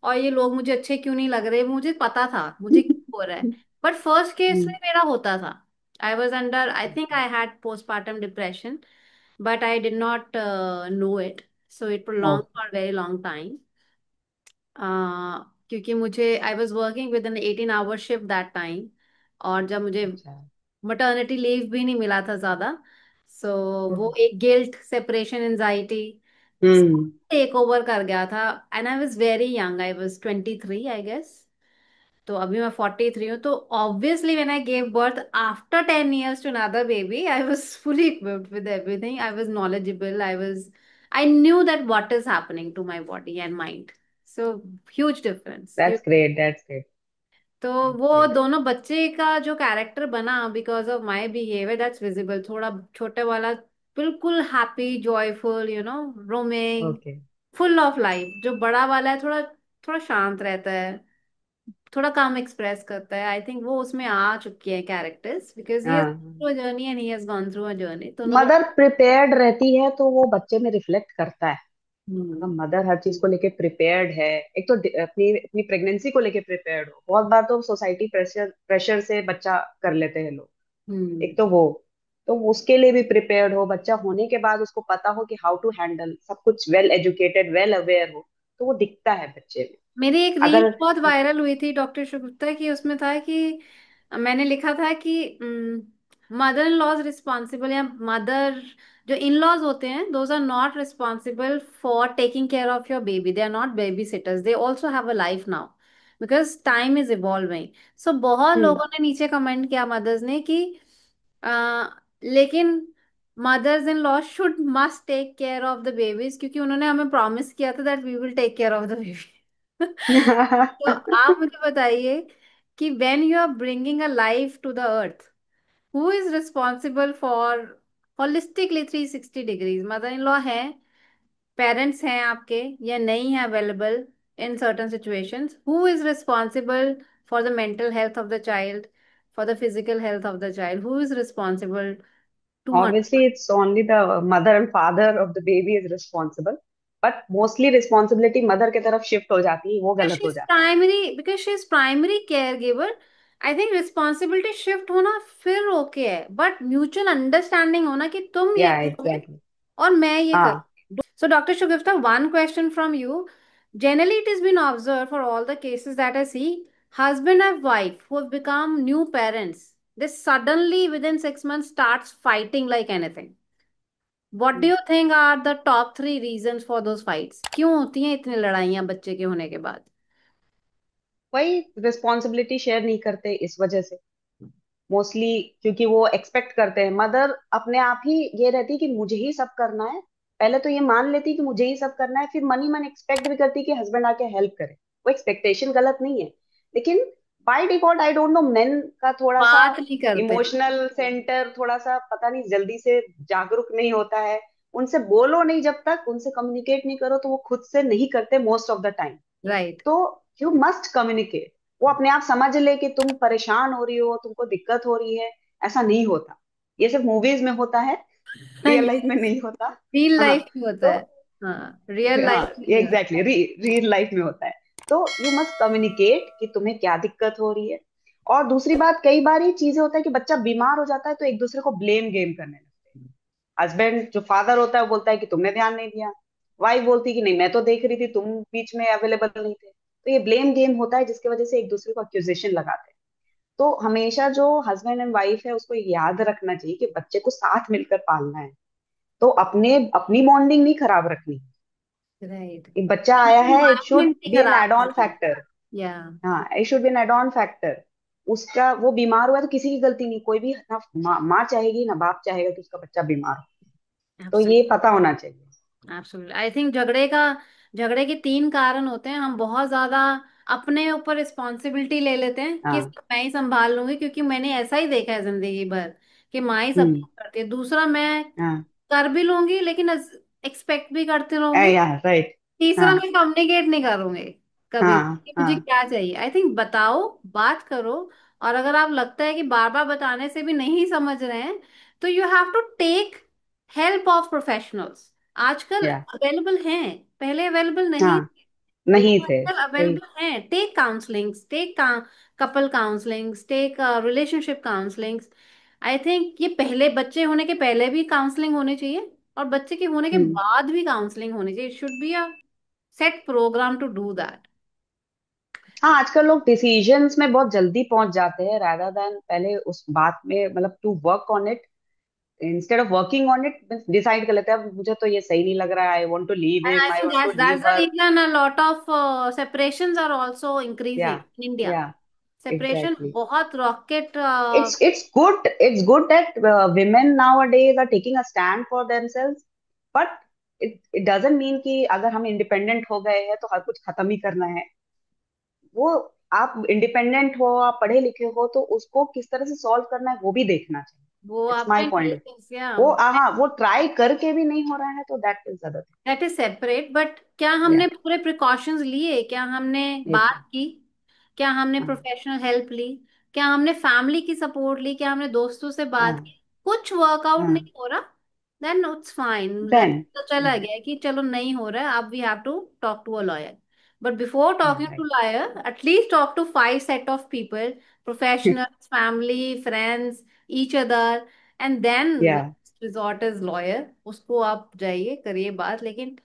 Speaker 2: और ये लोग मुझे अच्छे क्यों नहीं लग रहे, मुझे पता था मुझे क्यों हो रहा है। बट फर्स्ट केस में मेरा होता था, I was under, I think I had postpartum depression, but I did not know it. So it prolonged
Speaker 1: okay.
Speaker 2: for a very long time. क्योंकि मुझे I was working with an 18 hour shift that time, और जब मुझे
Speaker 1: अच्छा।
Speaker 2: Maternity leave भी नहीं मिला था ज्यादा, सो वो
Speaker 1: ओके।
Speaker 2: एक guilt, separation, anxiety
Speaker 1: hmm.
Speaker 2: Take over कर गया था। And I was very young, I was 23 I guess. तो अभी मैं 43 हूँ, तो obviously when I gave birth after 10 years to another baby, I was fully equipped with everything. I was knowledgeable. I knew that what is happening to my body and mind. So huge difference.
Speaker 1: That's great, that's great,
Speaker 2: तो
Speaker 1: that's
Speaker 2: वो
Speaker 1: great.
Speaker 2: दोनों बच्चे का जो character बना because of my behaviour, that's visible. थोड़ा छोटे वाला बिल्कुल happy, joyful, roaming,
Speaker 1: okay.
Speaker 2: Full of life. जो बड़ा वाला है थोड़ा थोड़ा शांत रहता है, थोड़ा कम एक्सप्रेस करता है। आई थिंक वो उसमें आ चुकी है कैरेक्टर्स, बिकॉज ही हैज
Speaker 1: हाँ,
Speaker 2: through a journey and he has gone through a journey, दोनों
Speaker 1: मदर प्रिपेयर्ड रहती है तो वो बच्चे में रिफ्लेक्ट करता है। अगर
Speaker 2: हम्म।
Speaker 1: मदर हर चीज को लेके प्रिपेयर्ड है, एक तो अपनी अपनी प्रेगनेंसी को लेके प्रिपेयर्ड हो, बहुत बार तो सोसाइटी प्रेशर प्रेशर से बच्चा कर लेते हैं लोग।
Speaker 2: हम्म।
Speaker 1: एक तो वो, तो उसके लिए भी प्रिपेयर्ड हो, बच्चा होने के बाद उसको पता हो कि हाउ टू हैंडल सब कुछ, वेल एजुकेटेड, वेल अवेयर हो, तो वो दिखता है बच्चे में।
Speaker 2: मेरी एक रील
Speaker 1: अगर
Speaker 2: बहुत वायरल हुई थी डॉक्टर शुगुप्ता की, उसमें था कि मैंने लिखा था कि मदर इन लॉज रिस्पॉन्सिबल, या मदर जो इन लॉज होते हैं, those are not responsible for taking care of your baby, they are not baby sitters, they also have a life now because time is evolving. So बहुत
Speaker 1: हम्म।
Speaker 2: लोगों ने नीचे comment किया मदर्स ने कि लेकिन mothers in law should must take care of the babies, क्योंकि उन्होंने हमें प्रॉमिस किया था that we will take care of the baby. तो आप मुझे बताइए कि when you are bringing a life to the earth, who is responsible for holistically 360 degrees? Mother in law है, पेरेंट्स हैं आपके या नहीं है available in certain situations, who is responsible for the mental health of the child, for the physical health of the child, who is responsible? To
Speaker 1: Obviously, it's only the mother and father of the baby is responsible, but mostly responsibility mother के तरफ shift हो जाती है, वो
Speaker 2: because
Speaker 1: गलत हो
Speaker 2: she's
Speaker 1: जाता है।
Speaker 2: primary, because she's primary caregiver, I think responsibility shift होना फिर ओके है, बट म्यूचुअल अंडरस्टैंडिंग होना कि तुम ये
Speaker 1: या
Speaker 2: करोगे
Speaker 1: एग्जैक्टली।
Speaker 2: और मैं ये कर।
Speaker 1: हाँ।
Speaker 2: So, Dr. Shugifta, one question from you. Generally, it has been observed for all the cases that I see, husband and wife who have become new parents, they suddenly within 6 months starts fighting like anything. What do you think are the top 3 reasons for those fights? क्यों होती हैं इतनी लड़ाइयाँ बच्चे के होने के बाद?
Speaker 1: वही रिस्पॉन्सिबिलिटी शेयर नहीं करते इस वजह से, मोस्टली। क्योंकि वो एक्सपेक्ट करते हैं, मदर अपने आप ही ये रहती है कि मुझे ही सब करना है। पहले तो ये मान लेती है कि मुझे ही सब करना है, फिर मन ही मन एक्सपेक्ट भी करती है कि हस्बैंड आके हेल्प करे। वो एक्सपेक्टेशन गलत नहीं है, लेकिन by default I don't know, main का थोड़ा सा
Speaker 2: बात नहीं करते।
Speaker 1: इमोशनल सेंटर थोड़ा सा पता नहीं जल्दी से जागरूक नहीं होता है। उनसे बोलो नहीं, जब तक उनसे कम्युनिकेट नहीं करो तो वो खुद से नहीं करते most of the time.
Speaker 2: Right.
Speaker 1: तो यू मस्ट कम्युनिकेट। वो अपने आप समझ ले कि तुम परेशान हो रही हो, तुमको दिक्कत हो रही है। ऐसा नहीं होता, ये सिर्फ मूवीज में होता है, रियल लाइफ में नहीं होता।
Speaker 2: रियल
Speaker 1: हाँ।
Speaker 2: लाइफ में होता
Speaker 1: तो
Speaker 2: है। हाँ, रियल
Speaker 1: हाँ,
Speaker 2: लाइफ में नहीं होता।
Speaker 1: एग्जैक्टली, रियल लाइफ में होता है। तो यू मस्ट कम्युनिकेट कि तुम्हें क्या दिक्कत हो रही है। और दूसरी बात, कई बार ये चीजें होता है कि बच्चा बीमार हो जाता है तो एक दूसरे को ब्लेम गेम करने लगते हैं। हस्बैंड जो फादर होता है वो बोलता है कि तुमने ध्यान नहीं दिया। वाइफ बोलती है कि नहीं, मैं तो देख रही थी, तुम बीच में अवेलेबल नहीं थे। तो ये ब्लेम गेम होता है जिसकी वजह से एक दूसरे को अक्यूजेशन लगाते हैं। तो हमेशा जो हस्बैंड एंड वाइफ है उसको याद रखना चाहिए कि बच्चे को साथ मिलकर पालना है। तो अपने अपनी बॉन्डिंग नहीं खराब रखनी।
Speaker 2: राइट।
Speaker 1: एक बच्चा आया है, इट शुड
Speaker 2: इन्वायरमेंट ही
Speaker 1: बी एन
Speaker 2: खराब
Speaker 1: एड ऑन
Speaker 2: करना।
Speaker 1: फैक्टर।
Speaker 2: या।
Speaker 1: हाँ, it should be an add on factor. उसका वो बीमार हुआ है तो किसी की गलती नहीं, कोई भी ना माँ चाहेगी ना बाप चाहेगा कि उसका बच्चा बीमार हो। तो ये पता होना चाहिए।
Speaker 2: एब्सोल्युटली। आई थिंक झगड़े के 3 कारण होते हैं। हम बहुत ज्यादा अपने ऊपर रिस्पॉन्सिबिलिटी ले लेते हैं कि
Speaker 1: हाँ।
Speaker 2: सब मैं ही संभाल लूंगी, क्योंकि मैंने ऐसा ही देखा है जिंदगी भर कि माँ ही सब
Speaker 1: हम्म।
Speaker 2: कुछ करती है। दूसरा, मैं
Speaker 1: हाँ।
Speaker 2: कर भी लूंगी लेकिन एक्सपेक्ट भी करती रहूंगी।
Speaker 1: या राइट।
Speaker 2: तीसरा,
Speaker 1: हाँ।
Speaker 2: मैं कम्युनिकेट नहीं करूंगी कभी
Speaker 1: हाँ।
Speaker 2: कि मुझे
Speaker 1: हाँ।
Speaker 2: क्या चाहिए। आई थिंक बताओ, बात करो। और अगर आप लगता है कि बार बार बताने से भी नहीं समझ रहे हैं, तो you have to take help of professionals. आजकल
Speaker 1: या।
Speaker 2: अवेलेबल हैं, पहले अवेलेबल नहीं
Speaker 1: हाँ,
Speaker 2: थे,
Speaker 1: नहीं
Speaker 2: लेकिन
Speaker 1: थे
Speaker 2: आजकल
Speaker 1: वही।
Speaker 2: अवेलेबल हैं। Take counselings, take couple counselings, take relationship counselings. I think ये पहले, बच्चे होने के पहले भी काउंसलिंग होनी चाहिए, और बच्चे के होने के
Speaker 1: हम्म।
Speaker 2: बाद भी काउंसलिंग होनी चाहिए। It should be a set program to do that.
Speaker 1: हाँ, आजकल लोग डिसीजंस में बहुत जल्दी पहुंच जाते हैं, rather देन पहले उस बात में, मतलब to work on it, instead of working on it decide कर लेते हैं, अब मुझे तो ये सही नहीं लग रहा है, I want to leave
Speaker 2: And I
Speaker 1: him, I
Speaker 2: think
Speaker 1: want to
Speaker 2: that's
Speaker 1: leave
Speaker 2: the
Speaker 1: her.
Speaker 2: reason a lot of separations are also
Speaker 1: या।
Speaker 2: increasing in India.
Speaker 1: या।
Speaker 2: Separation
Speaker 1: exactly.
Speaker 2: बहुत rocket.
Speaker 1: It's good that women nowadays are taking a stand for themselves, but it doesn't mean कि अगर हम independent हो गए हैं तो हर कुछ खत्म ही करना है। वो, आप इंडिपेंडेंट हो, आप पढ़े लिखे हो, तो उसको किस तरह से सॉल्व करना है वो भी देखना चाहिए।
Speaker 2: वो
Speaker 1: इट्स
Speaker 2: आपका
Speaker 1: माय पॉइंट।
Speaker 2: इंटेलिजेंस या
Speaker 1: वो, हाँ, वो ट्राई करके भी नहीं हो रहा है तो that is other
Speaker 2: that is separate. But क्या
Speaker 1: थिंग। या।
Speaker 2: हमने पूरे प्रिकॉशंस लिए? क्या हमने
Speaker 1: एक।
Speaker 2: बात की? क्या हमने
Speaker 1: हाँ।
Speaker 2: प्रोफेशनल हेल्प ली? क्या हमने फैमिली की सपोर्ट ली? क्या हमने दोस्तों से बात
Speaker 1: हाँ।
Speaker 2: की? कुछ वर्कआउट
Speaker 1: हाँ।
Speaker 2: नहीं हो रहा, then it's fine. Like
Speaker 1: then.
Speaker 2: तो चला गया है कि चलो नहीं हो रहा है, अब we have to talk to a lawyer. But before talking to
Speaker 1: right.
Speaker 2: Lawyer, at least talk to 5 set of people, professionals, family, friends, each other, and then
Speaker 1: या।
Speaker 2: Resort is lawyer. उसको आप जाइए, करिए बात। लेकिन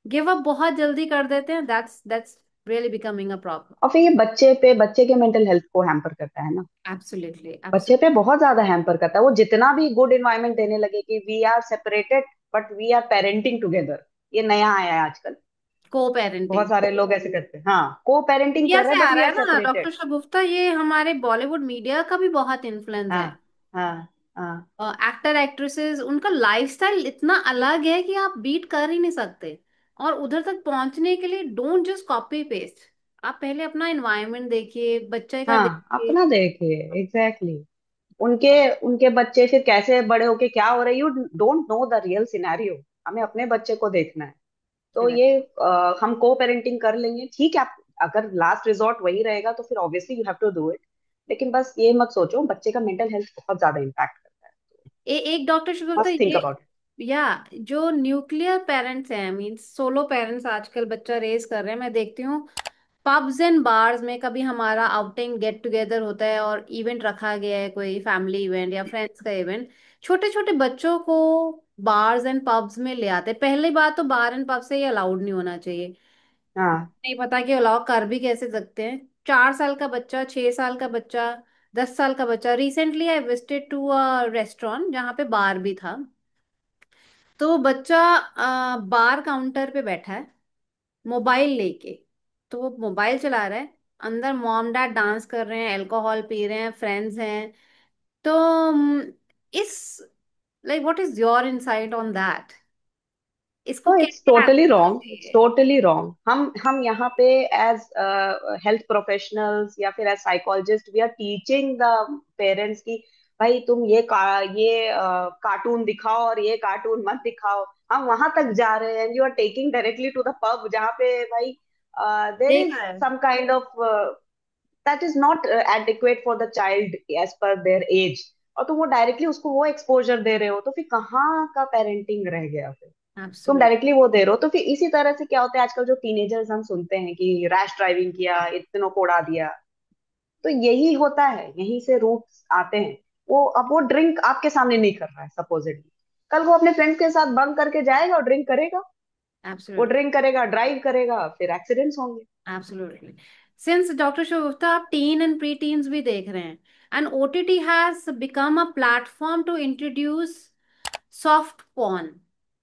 Speaker 2: गिव अप बहुत जल्दी कर देते हैं। That's really becoming a problem.
Speaker 1: और फिर ये बच्चे के मेंटल हेल्थ को हैम्पर करता है ना।
Speaker 2: एब्सोल्युटली,
Speaker 1: बच्चे पे
Speaker 2: एब्सोल्युटली।
Speaker 1: बहुत ज्यादा हैम्पर करता है, वो जितना भी गुड इन्वायरमेंट देने लगे कि we are separated but we are parenting together, ये नया आया है आजकल।
Speaker 2: को
Speaker 1: बहुत
Speaker 2: पेरेंटिंग
Speaker 1: सारे लोग ऐसे करते हैं, हाँ, को पेरेंटिंग
Speaker 2: इंडिया
Speaker 1: कर रहे
Speaker 2: से
Speaker 1: हैं
Speaker 2: आ
Speaker 1: बट वी
Speaker 2: रहा
Speaker 1: आर
Speaker 2: है ना
Speaker 1: सेपरेटेड।
Speaker 2: डॉक्टर शगुफ्ता। ये हमारे बॉलीवुड मीडिया का भी बहुत इन्फ्लुएंस है।
Speaker 1: हाँ। हाँ। हाँ।
Speaker 2: एक्टर एक्ट्रेसेस, उनका लाइफस्टाइल इतना अलग है कि आप बीट कर ही नहीं सकते। और उधर तक पहुंचने के लिए डोंट जस्ट कॉपी पेस्ट। आप पहले अपना एनवायरनमेंट देखिए, बच्चे का
Speaker 1: हाँ,
Speaker 2: देखिए।
Speaker 1: अपना देखिए, एग्जैक्टली exactly. उनके उनके बच्चे फिर कैसे बड़े होके क्या हो रहे, you don't know the real scenario. हमें अपने बच्चे को देखना है। तो ये हम को पेरेंटिंग कर लेंगे, ठीक है। आप अगर लास्ट रिजॉर्ट वही रहेगा तो फिर obviously you have to do it. लेकिन बस ये मत सोचो, बच्चे का मेंटल हेल्थ बहुत ज्यादा इम्पैक्ट करता है।
Speaker 2: एक डॉक्टर शुगर तो
Speaker 1: मस्ट थिंक
Speaker 2: ये,
Speaker 1: अबाउट इट।
Speaker 2: या जो न्यूक्लियर पेरेंट्स हैं, मीन्स सोलो पेरेंट्स आजकल बच्चा रेज कर रहे हैं, मैं देखती हूँ पब्स एंड बार्स में। कभी हमारा आउटिंग गेट टुगेदर होता है और इवेंट रखा गया है, कोई फैमिली इवेंट या फ्रेंड्स का इवेंट, छोटे छोटे बच्चों को बार्स एंड पब्स में ले आते हैं। पहली बात तो बार एंड पब से ये अलाउड नहीं होना चाहिए।
Speaker 1: हाँ।
Speaker 2: नहीं पता कि अलाउ कर भी कैसे सकते हैं। 4 साल का बच्चा, 6 साल का बच्चा, 10 साल का बच्चा। Recently I visited to a restaurant जहाँ पे बार भी था। तो बच्चा बार काउंटर पे बैठा है मोबाइल लेके। तो वो मोबाइल चला रहा है, अंदर मॉम डैड डांस कर रहे हैं, अल्कोहल पी रहे हैं, फ्रेंड्स हैं। तो इस like what is your insight on that? इसको
Speaker 1: तो इट्स
Speaker 2: कैसे
Speaker 1: टोटली
Speaker 2: हैंडल
Speaker 1: रॉन्ग,
Speaker 2: करते
Speaker 1: इट्स
Speaker 2: हैं?
Speaker 1: Totally wrong. हम यहाँ पे एज हेल्थ प्रोफेशनल्स या फिर as psychologist we are teaching the parents की भाई तुम ये कार्टून दिखाओ और ये कार्टून मत दिखाओ। हम वहां तक जा रहे हैं, you are taking directly to the pub जहाँ पे भाई देर इज
Speaker 2: देखा है।
Speaker 1: Some kind of that is not adequate for the child age पर देयर एज। और तुम वो डायरेक्टली उसको वो एक्सपोजर दे रहे हो, तो फिर कहाँ का पेरेंटिंग रह गया फिर? तुम
Speaker 2: एब्सोल्युटली।
Speaker 1: डायरेक्टली वो दे रहे हो। तो फिर इसी तरह से क्या होता है आजकल जो टीनेजर्स हम सुनते हैं कि रैश ड्राइविंग किया, इतनों को उड़ा दिया। तो यही होता है, यहीं से रूट्स आते हैं। वो अब वो ड्रिंक आपके सामने नहीं कर रहा है सपोजिटली, कल वो अपने फ्रेंड्स के साथ बंक करके जाएगा और ड्रिंक करेगा। वो
Speaker 2: एब्सोल्युटली।
Speaker 1: ड्रिंक करेगा, ड्राइव करेगा, फिर एक्सीडेंट्स होंगे।
Speaker 2: एब्सोल्युटली। सिंस डॉक्टर शिवगुप्ता आप टीन एंड प्री टीन्स भी देख रहे हैं, and OTT has become a platform to introduce soft porn.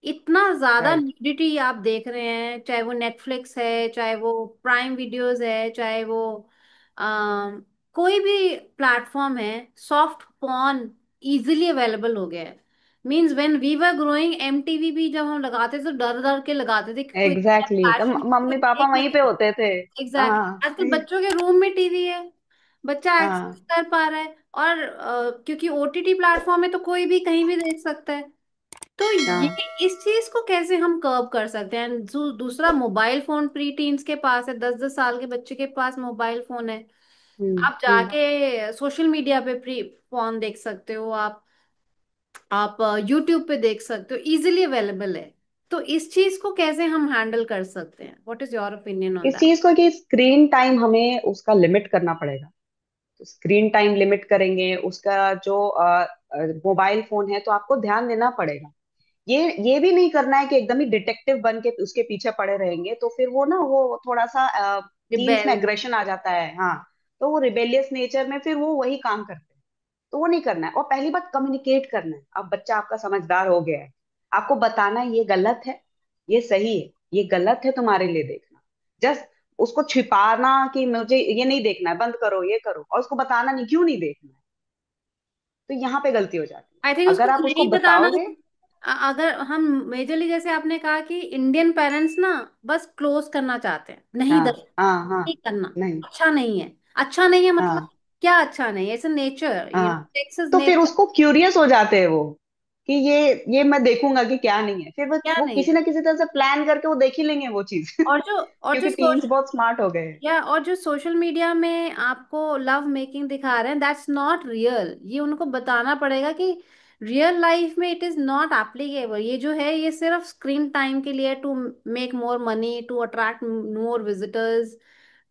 Speaker 2: इतना ज्यादा
Speaker 1: राइट।
Speaker 2: न्यूडिटी आप देख रहे हैं, चाहे वो नेटफ्लिक्स है, चाहे वो प्राइम वीडियोस है, चाहे वो अम, कोई भी प्लेटफॉर्म है, सॉफ्ट पॉर्न इजीली अवेलेबल हो गया है। Means when we were growing MTV भी जब हम लगाते थे तो डर डर के लगाते थे कि कोई
Speaker 1: एग्जैक्टली exactly।
Speaker 2: फैशन
Speaker 1: तो मम्मी
Speaker 2: कुछ
Speaker 1: पापा
Speaker 2: देख
Speaker 1: वहीं पे
Speaker 2: लेते।
Speaker 1: होते थे।
Speaker 2: एग्जैक्टली।
Speaker 1: हाँ
Speaker 2: आजकल बच्चों के रूम में टीवी है, बच्चा एक्सेस
Speaker 1: हाँ
Speaker 2: कर पा रहा है। और क्योंकि ओटीटी प्लेटफॉर्म है तो कोई भी कहीं भी देख सकता है। तो ये
Speaker 1: हाँ।
Speaker 2: इस चीज को कैसे हम कर्व कर सकते हैं? दूसरा, मोबाइल फोन प्री टीन्स के पास है, 10-10 साल के बच्चे के पास मोबाइल फोन है। आप
Speaker 1: हम्म।
Speaker 2: जाके सोशल मीडिया पे प्री फोन देख सकते हो, आप यूट्यूब पे देख सकते हो, इजीली अवेलेबल है। तो इस चीज को कैसे हम हैंडल कर सकते हैं? What is your opinion on
Speaker 1: इस
Speaker 2: दैट?
Speaker 1: चीज को कि स्क्रीन टाइम हमें उसका लिमिट करना पड़ेगा। तो स्क्रीन टाइम लिमिट करेंगे, उसका जो मोबाइल फोन है तो आपको ध्यान देना पड़ेगा। ये भी नहीं करना है कि एकदम ही डिटेक्टिव बन के उसके पीछे पड़े रहेंगे, तो फिर वो ना वो थोड़ा सा टीन्स में
Speaker 2: रिबेल।
Speaker 1: एग्रेशन आ जाता है। हाँ, तो वो रिबेलियस नेचर में फिर वो वही काम करते हैं। तो वो नहीं करना है। और पहली बात कम्युनिकेट करना है। अब बच्चा आपका समझदार हो गया है, आपको बताना है ये गलत है, ये सही है, ये गलत है तुम्हारे लिए देखना। जस्ट उसको छिपाना कि मुझे ये नहीं देखना है, बंद करो, ये करो, और उसको बताना नहीं क्यों नहीं देखना है। तो यहाँ पे गलती हो जाती है।
Speaker 2: आई थिंक उसको
Speaker 1: अगर आप उसको
Speaker 2: नहीं बताना।
Speaker 1: बताओगे।
Speaker 2: अगर हम मेजरली, जैसे आपने कहा कि इंडियन पेरेंट्स ना बस क्लोज करना चाहते हैं, नहीं
Speaker 1: हाँ
Speaker 2: दर
Speaker 1: हाँ हाँ।
Speaker 2: नहीं करना।
Speaker 1: नहीं।
Speaker 2: अच्छा नहीं है, अच्छा नहीं है मतलब
Speaker 1: हाँ
Speaker 2: क्या अच्छा नहीं है? इट्स नेचर,
Speaker 1: हाँ।
Speaker 2: टेक्सास
Speaker 1: तो फिर
Speaker 2: नेचर।
Speaker 1: उसको क्यूरियस हो जाते हैं वो कि ये मैं देखूंगा कि क्या नहीं है। फिर
Speaker 2: क्या
Speaker 1: वो
Speaker 2: नहीं
Speaker 1: किसी
Speaker 2: है?
Speaker 1: ना किसी तरह से प्लान करके वो देख ही लेंगे वो चीज
Speaker 2: और जो
Speaker 1: क्योंकि टीन्स बहुत स्मार्ट हो गए हैं।
Speaker 2: और जो सोशल मीडिया में आपको लव मेकिंग दिखा रहे हैं, दैट्स नॉट रियल। ये उनको बताना पड़ेगा कि रियल लाइफ में इट इज नॉट एप्लीकेबल। ये जो है ये सिर्फ स्क्रीन टाइम के लिए, to make more money, to attract more visitors,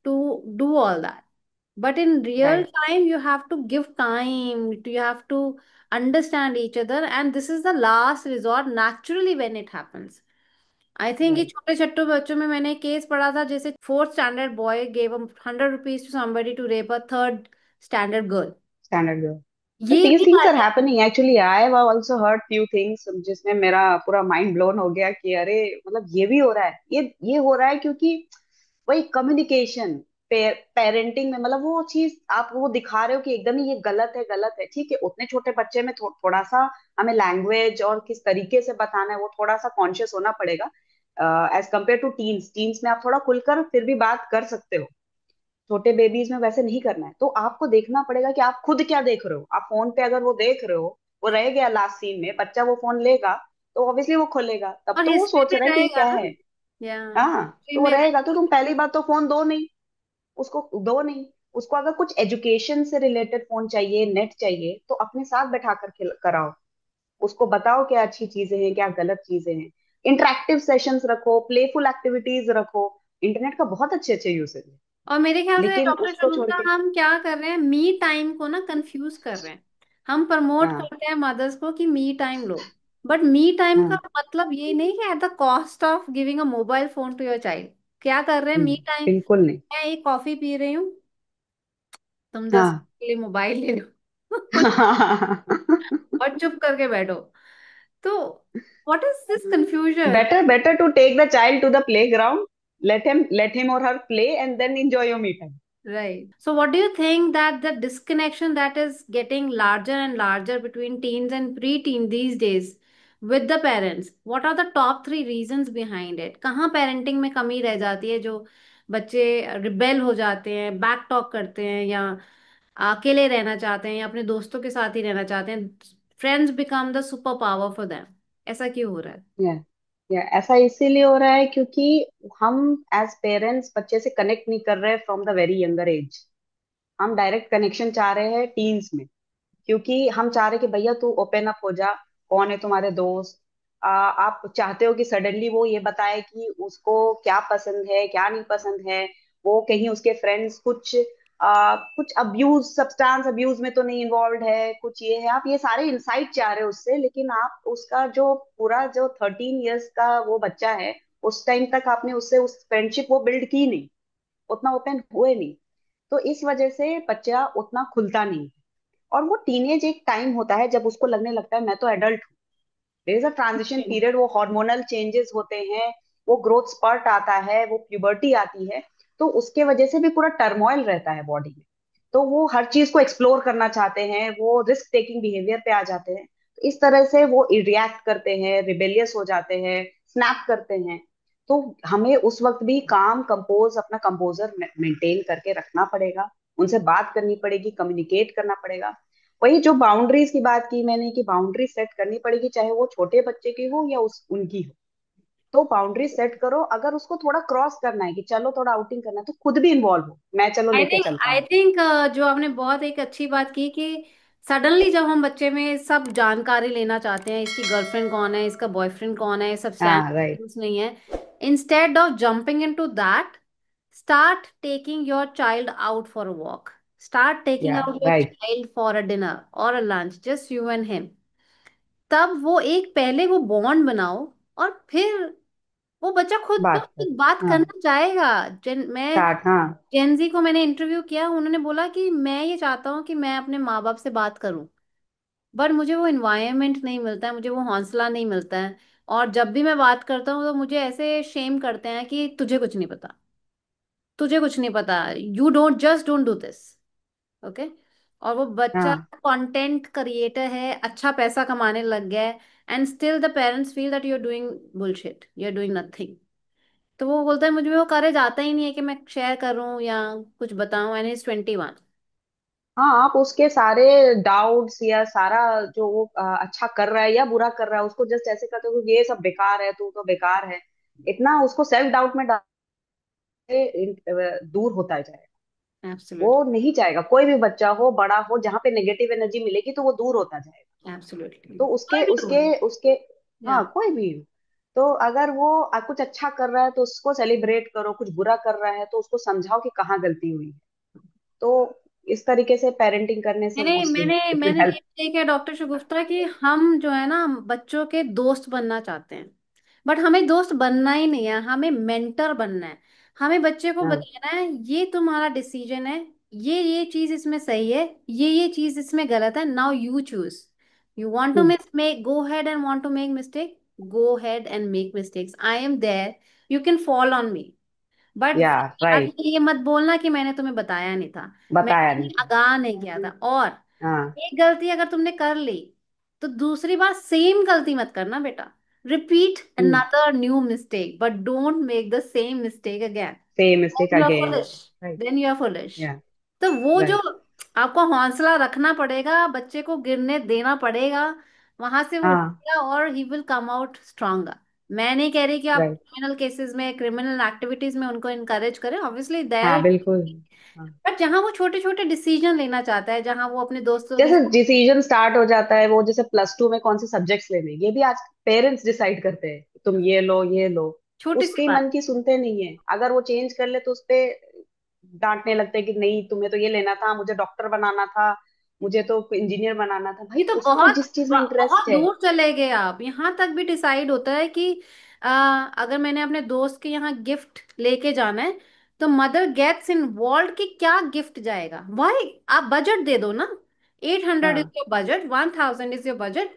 Speaker 2: to do all that. But in real
Speaker 1: right.
Speaker 2: Time you have to give time, you have to understand each other, and this is the last resort naturally when it happens. I think ये
Speaker 1: right.
Speaker 2: छोटे छोटे बच्चों में मैंने एक case पढ़ा था, जैसे fourth standard boy gave 100 rupees to somebody to rape a third standard girl.
Speaker 1: Standard girl. तो
Speaker 2: ये
Speaker 1: these
Speaker 2: भी
Speaker 1: things are
Speaker 2: viral.
Speaker 1: happening actually। I have also heard few things जिसमें मेरा पूरा माइंड ब्लोन हो गया कि अरे मतलब ये भी हो रहा है। ये हो रहा है क्योंकि वही कम्युनिकेशन पेरेंटिंग में मतलब वो चीज आप वो दिखा रहे हो कि एकदम ही ये गलत है, गलत है। ठीक है, उतने छोटे बच्चे में थोड़ा सा हमें लैंग्वेज और किस तरीके से बताना है वो थोड़ा सा कॉन्शियस होना पड़ेगा। As compare to teens, teens में आप थोड़ा खुलकर फिर भी बात कर सकते हो। छोटे बेबीज में वैसे नहीं करना है। तो आपको देखना पड़ेगा कि आप खुद क्या देख रहे हो। आप फोन पे अगर वो देख रहे हो, वो रह गया लास्ट सीन में, बच्चा वो फोन लेगा तो ऑब्वियसली वो खोलेगा, तब
Speaker 2: और
Speaker 1: तो वो
Speaker 2: हिस्ट्री
Speaker 1: सोच
Speaker 2: में
Speaker 1: रहा है कि ये
Speaker 2: रहेगा
Speaker 1: क्या
Speaker 2: ना।
Speaker 1: है।
Speaker 2: या
Speaker 1: हाँ,
Speaker 2: हिस्ट्री
Speaker 1: तो वो
Speaker 2: में
Speaker 1: रहेगा। तो तुम
Speaker 2: रहेगा।
Speaker 1: पहली बात तो फोन दो नहीं, उसको दो नहीं। उसको अगर कुछ एजुकेशन से रिलेटेड फोन चाहिए, नेट चाहिए, तो अपने साथ बैठा कर कराओ। उसको बताओ क्या अच्छी चीजें हैं, क्या गलत चीजें हैं। इंटरेक्टिव सेशंस रखो, प्लेफुल एक्टिविटीज रखो। इंटरनेट का बहुत अच्छे अच्छे यूसेज है।
Speaker 2: और मेरे ख्याल से
Speaker 1: लेकिन
Speaker 2: डॉक्टर
Speaker 1: उसको छोड़
Speaker 2: शगुफ्ता
Speaker 1: के।
Speaker 2: हम क्या कर रहे हैं, मी टाइम को ना कंफ्यूज कर रहे हैं। हम प्रमोट
Speaker 1: हाँ
Speaker 2: करते हैं मदर्स को कि मी टाइम लो, बट मी टाइम का
Speaker 1: हाँ।
Speaker 2: मतलब ये नहीं कि at the cost of giving a mobile phone to your child. क्या कर रहे हैं मी टाइम?
Speaker 1: बिल्कुल नहीं।
Speaker 2: मैं एक कॉफी पी रही हूँ, तुम 10 मिनट
Speaker 1: हाँ
Speaker 2: के लिए मोबाइल ले लो
Speaker 1: हाँ
Speaker 2: और चुप करके बैठो। तो what is this confusion?
Speaker 1: Better to take the child to the playground, let him or her play, and then enjoy your me time.
Speaker 2: Right. So, what do you think that the disconnection that is getting larger and larger between teens and pre-teen these days with the parents? What are the top three reasons behind it? कहाँ parenting में कमी रह जाती है जो बच्चे rebel हो जाते हैं, बैक टॉक करते हैं, या अकेले रहना चाहते हैं, या अपने दोस्तों के साथ ही रहना चाहते हैं? Friends become the super power for them. ऐसा क्यों हो रहा है?
Speaker 1: या या ऐसा इसीलिए हो रहा है क्योंकि हम एज पेरेंट्स बच्चे से कनेक्ट नहीं कर रहे from the very younger age. हम डायरेक्ट कनेक्शन चाह रहे हैं टीन्स में, क्योंकि हम चाह रहे कि भैया तू ओपन अप हो जा, कौन है तुम्हारे दोस्त। आप चाहते हो कि सडनली वो ये बताए कि उसको क्या पसंद है क्या नहीं पसंद है, वो कहीं उसके फ्रेंड्स कुछ अब्यूज सब्सटेंस अब्यूज में तो नहीं इन्वॉल्व है, कुछ ये है। आप ये सारे इंसाइट चाह रहे हो उससे, लेकिन आप उसका जो पूरा जो 13 इयर्स का वो बच्चा है, उस टाइम तक आपने उससे उस फ्रेंडशिप वो बिल्ड की नहीं, उतना ओपन हुए नहीं। तो इस वजह से बच्चा उतना खुलता नहीं। और वो टीनेज एक टाइम होता है जब उसको लगने लगता है मैं तो एडल्ट हूँ। There is a transition period, वो हार्मोनल चेंजेस होते हैं, वो ग्रोथ स्पर्ट आता है, वो प्यूबर्टी आती है। तो उसके वजह से भी पूरा टर्मोइल रहता है बॉडी में। तो वो हर चीज को एक्सप्लोर करना चाहते हैं, वो रिस्क टेकिंग बिहेवियर पे आ जाते हैं। तो इस तरह से वो रिएक्ट करते हैं, रिबेलियस हो जाते हैं, स्नैप करते हैं। तो हमें उस वक्त भी काम कंपोज अपना कंपोजर मेंटेन करके रखना पड़ेगा, उनसे बात करनी पड़ेगी, कम्युनिकेट करना पड़ेगा। वही जो बाउंड्रीज की बात की मैंने कि बाउंड्री सेट करनी पड़ेगी, चाहे वो छोटे बच्चे की हो या उस उनकी हो। तो बाउंड्री सेट करो, अगर उसको थोड़ा क्रॉस करना है कि चलो थोड़ा आउटिंग करना है तो खुद भी इन्वॉल्व हो, मैं चलो
Speaker 2: आई
Speaker 1: लेके
Speaker 2: थिंक
Speaker 1: चलता
Speaker 2: आई
Speaker 1: हूँ।
Speaker 2: थिंक जो आपने बहुत एक अच्छी बात की कि सडनली जब हम बच्चे में सब जानकारी लेना चाहते हैं, इसकी गर्लफ्रेंड कौन है, इसका बॉयफ्रेंड कौन है, ये सब
Speaker 1: हाँ राइट।
Speaker 2: स्टैंड नहीं है, instead of jumping into that, start taking your child out for a walk, start taking
Speaker 1: या
Speaker 2: out your
Speaker 1: right.
Speaker 2: Child for a dinner और a lunch, just you and him. तब वो एक पहले वो बॉन्ड बनाओ, और फिर वो बच्चा खुद ब
Speaker 1: बात
Speaker 2: खुद
Speaker 1: करो।
Speaker 2: बात
Speaker 1: हाँ।
Speaker 2: करना चाहेगा। मैं
Speaker 1: स्टार्ट। हाँ।
Speaker 2: जेनजी को मैंने इंटरव्यू किया, उन्होंने बोला कि मैं ये चाहता हूँ कि मैं अपने माँ बाप से बात करूं, बट मुझे वो इन्वायरमेंट नहीं मिलता है, मुझे वो हौसला नहीं मिलता है। और जब भी मैं बात करता हूँ तो मुझे ऐसे शेम करते हैं कि तुझे कुछ नहीं पता, तुझे कुछ नहीं पता, you don't just don't do this. Okay. और वो बच्चा
Speaker 1: हाँ।
Speaker 2: कंटेंट क्रिएटर है, अच्छा पैसा कमाने लग गया है, and still the parents feel that you are doing bullshit, you are doing nothing. तो वो बोलता है मुझे वो करेज आता ही नहीं है कि मैं शेयर करूं या कुछ बताऊं, एंड इज 21।
Speaker 1: हाँ, आप उसके सारे डाउट्स या सारा जो वो अच्छा कर रहा है या बुरा कर रहा है उसको जस्ट ऐसे करते हो कि ये सब बेकार है, तू तो बेकार है, इतना उसको सेल्फ डाउट में दूर होता जाएगा।
Speaker 2: एब्सोल्युटली।
Speaker 1: वो नहीं चाहेगा, कोई भी बच्चा हो बड़ा हो, जहां पे नेगेटिव एनर्जी मिलेगी तो वो दूर होता जाएगा।
Speaker 2: एब्सोल्युटली।
Speaker 1: तो
Speaker 2: कोई
Speaker 1: उसके
Speaker 2: भी हो।
Speaker 1: उसके उसके
Speaker 2: या
Speaker 1: हाँ कोई भी। तो अगर वो कुछ अच्छा कर रहा है तो उसको सेलिब्रेट करो, कुछ बुरा कर रहा है तो उसको समझाओ कि कहाँ गलती हुई है। तो इस तरीके से पेरेंटिंग करने से
Speaker 2: मैंने
Speaker 1: मोस्टली
Speaker 2: मैंने
Speaker 1: इट विल
Speaker 2: मैंने ये
Speaker 1: हेल्प।
Speaker 2: देखा डॉक्टर शगुफ्ता कि हम जो है ना बच्चों के दोस्त बनना चाहते हैं, बट हमें दोस्त बनना ही नहीं है, हमें मेंटर बनना है। हमें बच्चे को
Speaker 1: हाँ।
Speaker 2: बताना है ये तुम्हारा डिसीजन है, ये चीज इसमें सही है, ये चीज इसमें गलत है, now you choose. You want to
Speaker 1: hmm.
Speaker 2: Miss make go ahead and want to make mistake, go ahead and make mistakes, I am there, you can fall on me. But
Speaker 1: या राइट।
Speaker 2: आगे ये मत बोलना कि मैंने तुम्हें बताया नहीं था,
Speaker 1: बताया
Speaker 2: मैंने
Speaker 1: नहीं
Speaker 2: तुम्हें
Speaker 1: था।
Speaker 2: आगाह नहीं किया था। और
Speaker 1: हाँ।
Speaker 2: एक गलती अगर तुमने कर ली तो दूसरी बार सेम गलती मत करना बेटा। Repeat
Speaker 1: hmm.
Speaker 2: another new mistake but don't make the same mistake again.
Speaker 1: Same mistake
Speaker 2: you are
Speaker 1: again.
Speaker 2: Foolish,
Speaker 1: right.
Speaker 2: Then you are foolish.
Speaker 1: या
Speaker 2: तो वो जो
Speaker 1: राइट।
Speaker 2: आपको हौसला रखना पड़ेगा, बच्चे को गिरने देना पड़ेगा, वहां से वो
Speaker 1: हाँ।
Speaker 2: उठेगा और he will come out stronger. मैं नहीं कह रही कि आप
Speaker 1: राइट।
Speaker 2: क्रिमिनल केसेस में, क्रिमिनल एक्टिविटीज में उनको इनकरेज करें, ऑब्वियसली दया।
Speaker 1: हाँ बिल्कुल। हाँ।
Speaker 2: बट जहां वो छोटे छोटे डिसीजन लेना चाहता है, जहां वो अपने दोस्तों के
Speaker 1: जैसे
Speaker 2: साथ
Speaker 1: डिसीजन स्टार्ट हो जाता है, वो जैसे प्लस 2 में कौन से सब्जेक्ट्स लेने, ये भी आज पेरेंट्स डिसाइड करते हैं, तुम ये लो ये लो।
Speaker 2: छोटी सी
Speaker 1: उसके
Speaker 2: बात।
Speaker 1: मन की सुनते नहीं है, अगर वो चेंज कर ले तो उसपे डांटने लगते हैं कि नहीं तुम्हें तो ये लेना था, मुझे डॉक्टर बनाना था, मुझे तो इंजीनियर बनाना था। भाई
Speaker 2: ये तो
Speaker 1: उसको
Speaker 2: बहुत
Speaker 1: जिस चीज में
Speaker 2: बहुत
Speaker 1: इंटरेस्ट है।
Speaker 2: दूर चले गए आप, यहाँ तक भी डिसाइड होता है कि अगर मैंने अपने दोस्त के यहाँ गिफ्ट लेके जाना है तो मदर गेट्स इन्वॉल्व कि क्या गिफ्ट जाएगा। भाई आप बजट दे दो ना, 800 इज
Speaker 1: हाँ।
Speaker 2: Your budget, 1000 is your budget,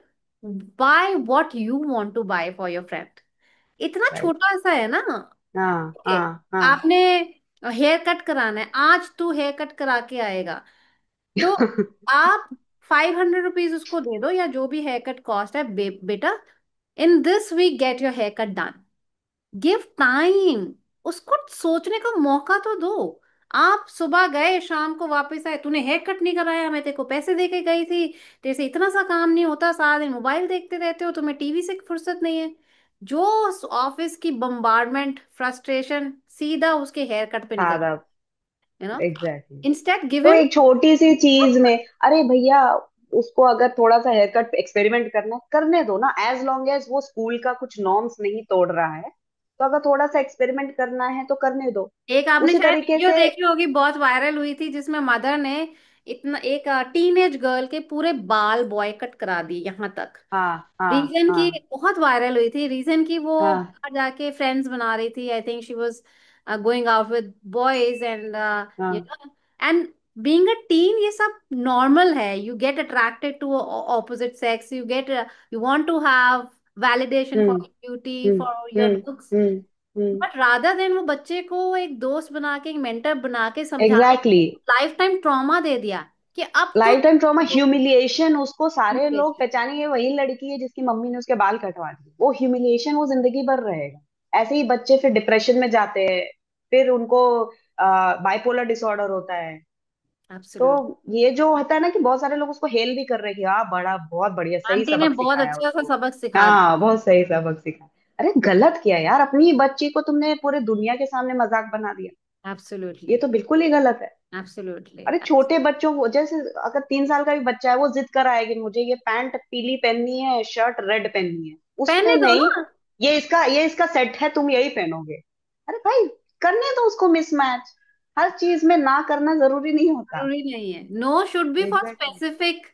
Speaker 2: buy what you want to buy for your friend. इतना
Speaker 1: राइट।
Speaker 2: छोटा सा है ना।
Speaker 1: हाँ
Speaker 2: ओके,
Speaker 1: हाँ हाँ।
Speaker 2: आपने हेयर कट कराना है, आज तू हेयर कट करा के आएगा, तो आप 500 रुपीज उसको दे दो, या जो भी हेयर कट कॉस्ट है, बेटा in this week get your hair cut done. Give time, उसको सोचने का मौका तो दो। आप सुबह गए, शाम को वापस आए, तूने हेयर कट नहीं कराया, मैं तेरे को पैसे दे के गई थी, तेरे से इतना सा काम नहीं होता, सारा दिन मोबाइल देखते रहते हो, तुम्हें टीवी से फुर्सत नहीं है। जो ऑफिस की बम्बार्डमेंट, फ्रस्ट्रेशन सीधा उसके हेयर कट पे निकल,
Speaker 1: आधा।
Speaker 2: You know.
Speaker 1: Exactly.
Speaker 2: Instead give
Speaker 1: तो
Speaker 2: हिम।
Speaker 1: एक छोटी सी चीज में, अरे भैया, उसको अगर थोड़ा सा हेयर कट एक्सपेरिमेंट करना है, करने दो ना, एज लॉन्ग एज वो स्कूल का कुछ नॉर्म्स नहीं तोड़ रहा है। तो अगर थोड़ा सा एक्सपेरिमेंट करना है तो करने दो।
Speaker 2: एक आपने
Speaker 1: उसी
Speaker 2: शायद
Speaker 1: तरीके
Speaker 2: वीडियो
Speaker 1: से।
Speaker 2: देखी होगी, बहुत वायरल हुई थी, जिसमें मदर ने इतना एक टीनेज गर्ल के पूरे बाल बॉय कट करा दिए यहाँ तक।
Speaker 1: हाँ हाँ
Speaker 2: रीजन की
Speaker 1: हाँ
Speaker 2: बहुत वायरल हुई थी, रीजन की वो
Speaker 1: हाँ
Speaker 2: बाहर जाके फ्रेंड्स बना रही थी, I think she was going out with boys and you
Speaker 1: हाँ।
Speaker 2: No, and being a teen ये सब नॉर्मल है, you get attracted to opposite sex, you get, you want to have validation for
Speaker 1: hmm
Speaker 2: your beauty,
Speaker 1: hmm
Speaker 2: for your
Speaker 1: hmm
Speaker 2: looks.
Speaker 1: Hmm.
Speaker 2: But rather than वो बच्चे को एक दोस्त बना के, एक मेंटर बना के समझाने,
Speaker 1: एग्जैक्टली।
Speaker 2: लाइफ टाइम ट्रॉमा दे दिया कि अब तो
Speaker 1: लाइफ टाइम ट्रॉमा, ह्यूमिलिएशन, उसको सारे लोग
Speaker 2: humiliation।
Speaker 1: पहचानेंगे वही लड़की है जिसकी मम्मी ने उसके बाल कटवा दिए। वो ह्यूमिलिएशन वो जिंदगी भर रहेगा। ऐसे ही बच्चे फिर डिप्रेशन में जाते हैं। फिर उनको बाइपोलर डिसऑर्डर होता है। तो
Speaker 2: एब्सोल्युटली।
Speaker 1: ये जो होता है ना कि बहुत सारे लोग उसको हेल भी कर रहे हैं कि हाँ, बड़ा बहुत बढ़िया, सही
Speaker 2: आंटी ने
Speaker 1: सबक
Speaker 2: बहुत
Speaker 1: सिखाया
Speaker 2: अच्छा सा
Speaker 1: उसको।
Speaker 2: सबक सिखा
Speaker 1: हाँ, बहुत सही सबक सिखाया। अरे गलत किया यार, अपनी बच्ची को तुमने पूरे दुनिया के सामने मजाक बना दिया।
Speaker 2: दिया। एब्सोल्युटली।
Speaker 1: ये तो बिल्कुल ही गलत है।
Speaker 2: एब्सोल्युटली।
Speaker 1: अरे छोटे बच्चों को, जैसे अगर 3 साल का भी बच्चा है, वो जिद कर आएगी मुझे ये पैंट पीली पहननी है, शर्ट रेड पहननी है,
Speaker 2: पहनने
Speaker 1: उसको
Speaker 2: दो
Speaker 1: नहीं,
Speaker 2: ना।
Speaker 1: ये इसका सेट है, तुम यही पहनोगे। अरे भाई, करने दो उसको मिसमैच। हर चीज में ना करना जरूरी नहीं होता।
Speaker 2: जरूरी नहीं है, no should be for
Speaker 1: exactly.
Speaker 2: Specific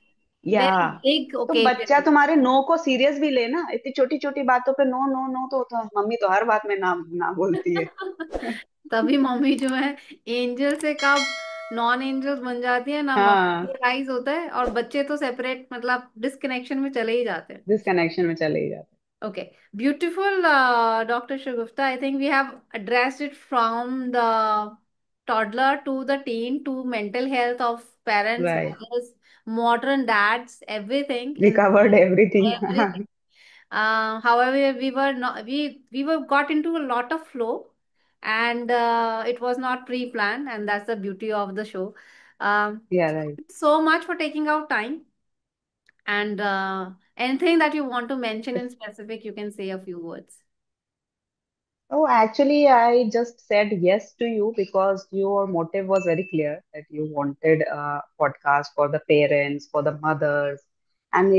Speaker 1: या
Speaker 2: वेरी बिग
Speaker 1: तो बच्चा
Speaker 2: ओकेजन।
Speaker 1: तुम्हारे नो को सीरियस भी लेना, इतनी छोटी छोटी बातों पे नो नो नो, तो मम्मी तो हर बात में ना ना बोलती है।
Speaker 2: तभी मम्मी जो है एंजल से कब नॉन एंजल्स बन जाती है ना, मम्मी
Speaker 1: हाँ,
Speaker 2: राइज होता है, और बच्चे तो सेपरेट, मतलब डिस्कनेक्शन में चले ही जाते हैं।
Speaker 1: डिसकनेक्शन में चले ही जाते
Speaker 2: Okay, beautiful, Dr. Shagufta. I think we have addressed it from the toddler to the teen to mental health of
Speaker 1: हैं।
Speaker 2: parents,
Speaker 1: right.
Speaker 2: mothers, modern dads, everything
Speaker 1: we
Speaker 2: in
Speaker 1: covered everything.
Speaker 2: everything. However, we were not we were got into a lot of flow, and it was not pre-planned, and that's the beauty of the show.
Speaker 1: या
Speaker 2: So
Speaker 1: right.
Speaker 2: thank you so much for taking out time, and anything that you want to mention in specific, you can say a few words.
Speaker 1: Oh, actually, I just said yes to you because your motive was very clear that you wanted a podcast for the parents, for the mothers. And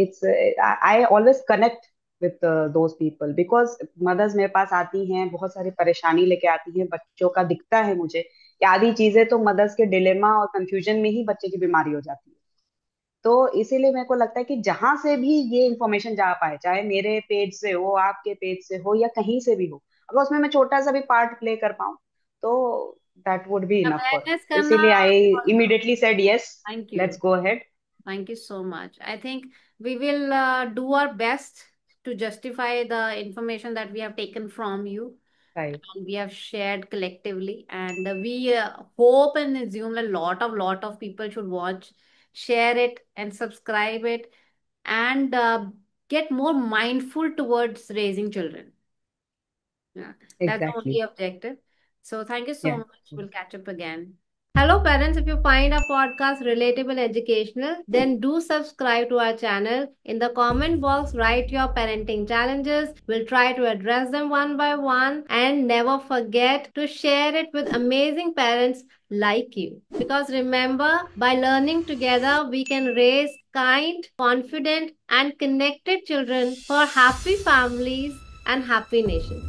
Speaker 1: I always connect with those people because mothers मेरे पास आती हैं, बहुत सारी परेशानी लेके आती हैं, बच्चों का दिखता है मुझे कि आधी चीजें तो मदर्स के डिलेमा और कंफ्यूजन में ही बच्चे की बीमारी हो जाती है। तो इसीलिए मेरे को लगता है कि जहां से भी ये इंफॉर्मेशन जा पाए, चाहे मेरे पेज से हो, आपके पेज से हो, या कहीं से भी हो, अगर उसमें मैं छोटा सा भी पार्ट प्ले कर पाऊँ, तो that would be enough for me.
Speaker 2: Awareness
Speaker 1: तो
Speaker 2: करना
Speaker 1: इसीलिए आई
Speaker 2: बहुत।
Speaker 1: Immediately said yes,
Speaker 2: Thank
Speaker 1: let's
Speaker 2: you.
Speaker 1: Go ahead.
Speaker 2: Thank you so much. I think we will do our best to justify the information that we have taken from you
Speaker 1: right.
Speaker 2: and we have shared collectively. And we hope and assume a lot of people should watch, share it, and subscribe it, and get more mindful towards raising children. Yeah, that's the only
Speaker 1: exactly.
Speaker 2: objective. So thank you so
Speaker 1: या
Speaker 2: much. We'll catch up again. Hello, parents. If you find our podcast relatable, educational, then do subscribe to our channel. In the comment box, write your parenting challenges. We'll try to address them one by one. And never forget to share it with amazing parents like you. Because remember, by learning together, we can raise kind, confident, and connected children for happy families and happy nations.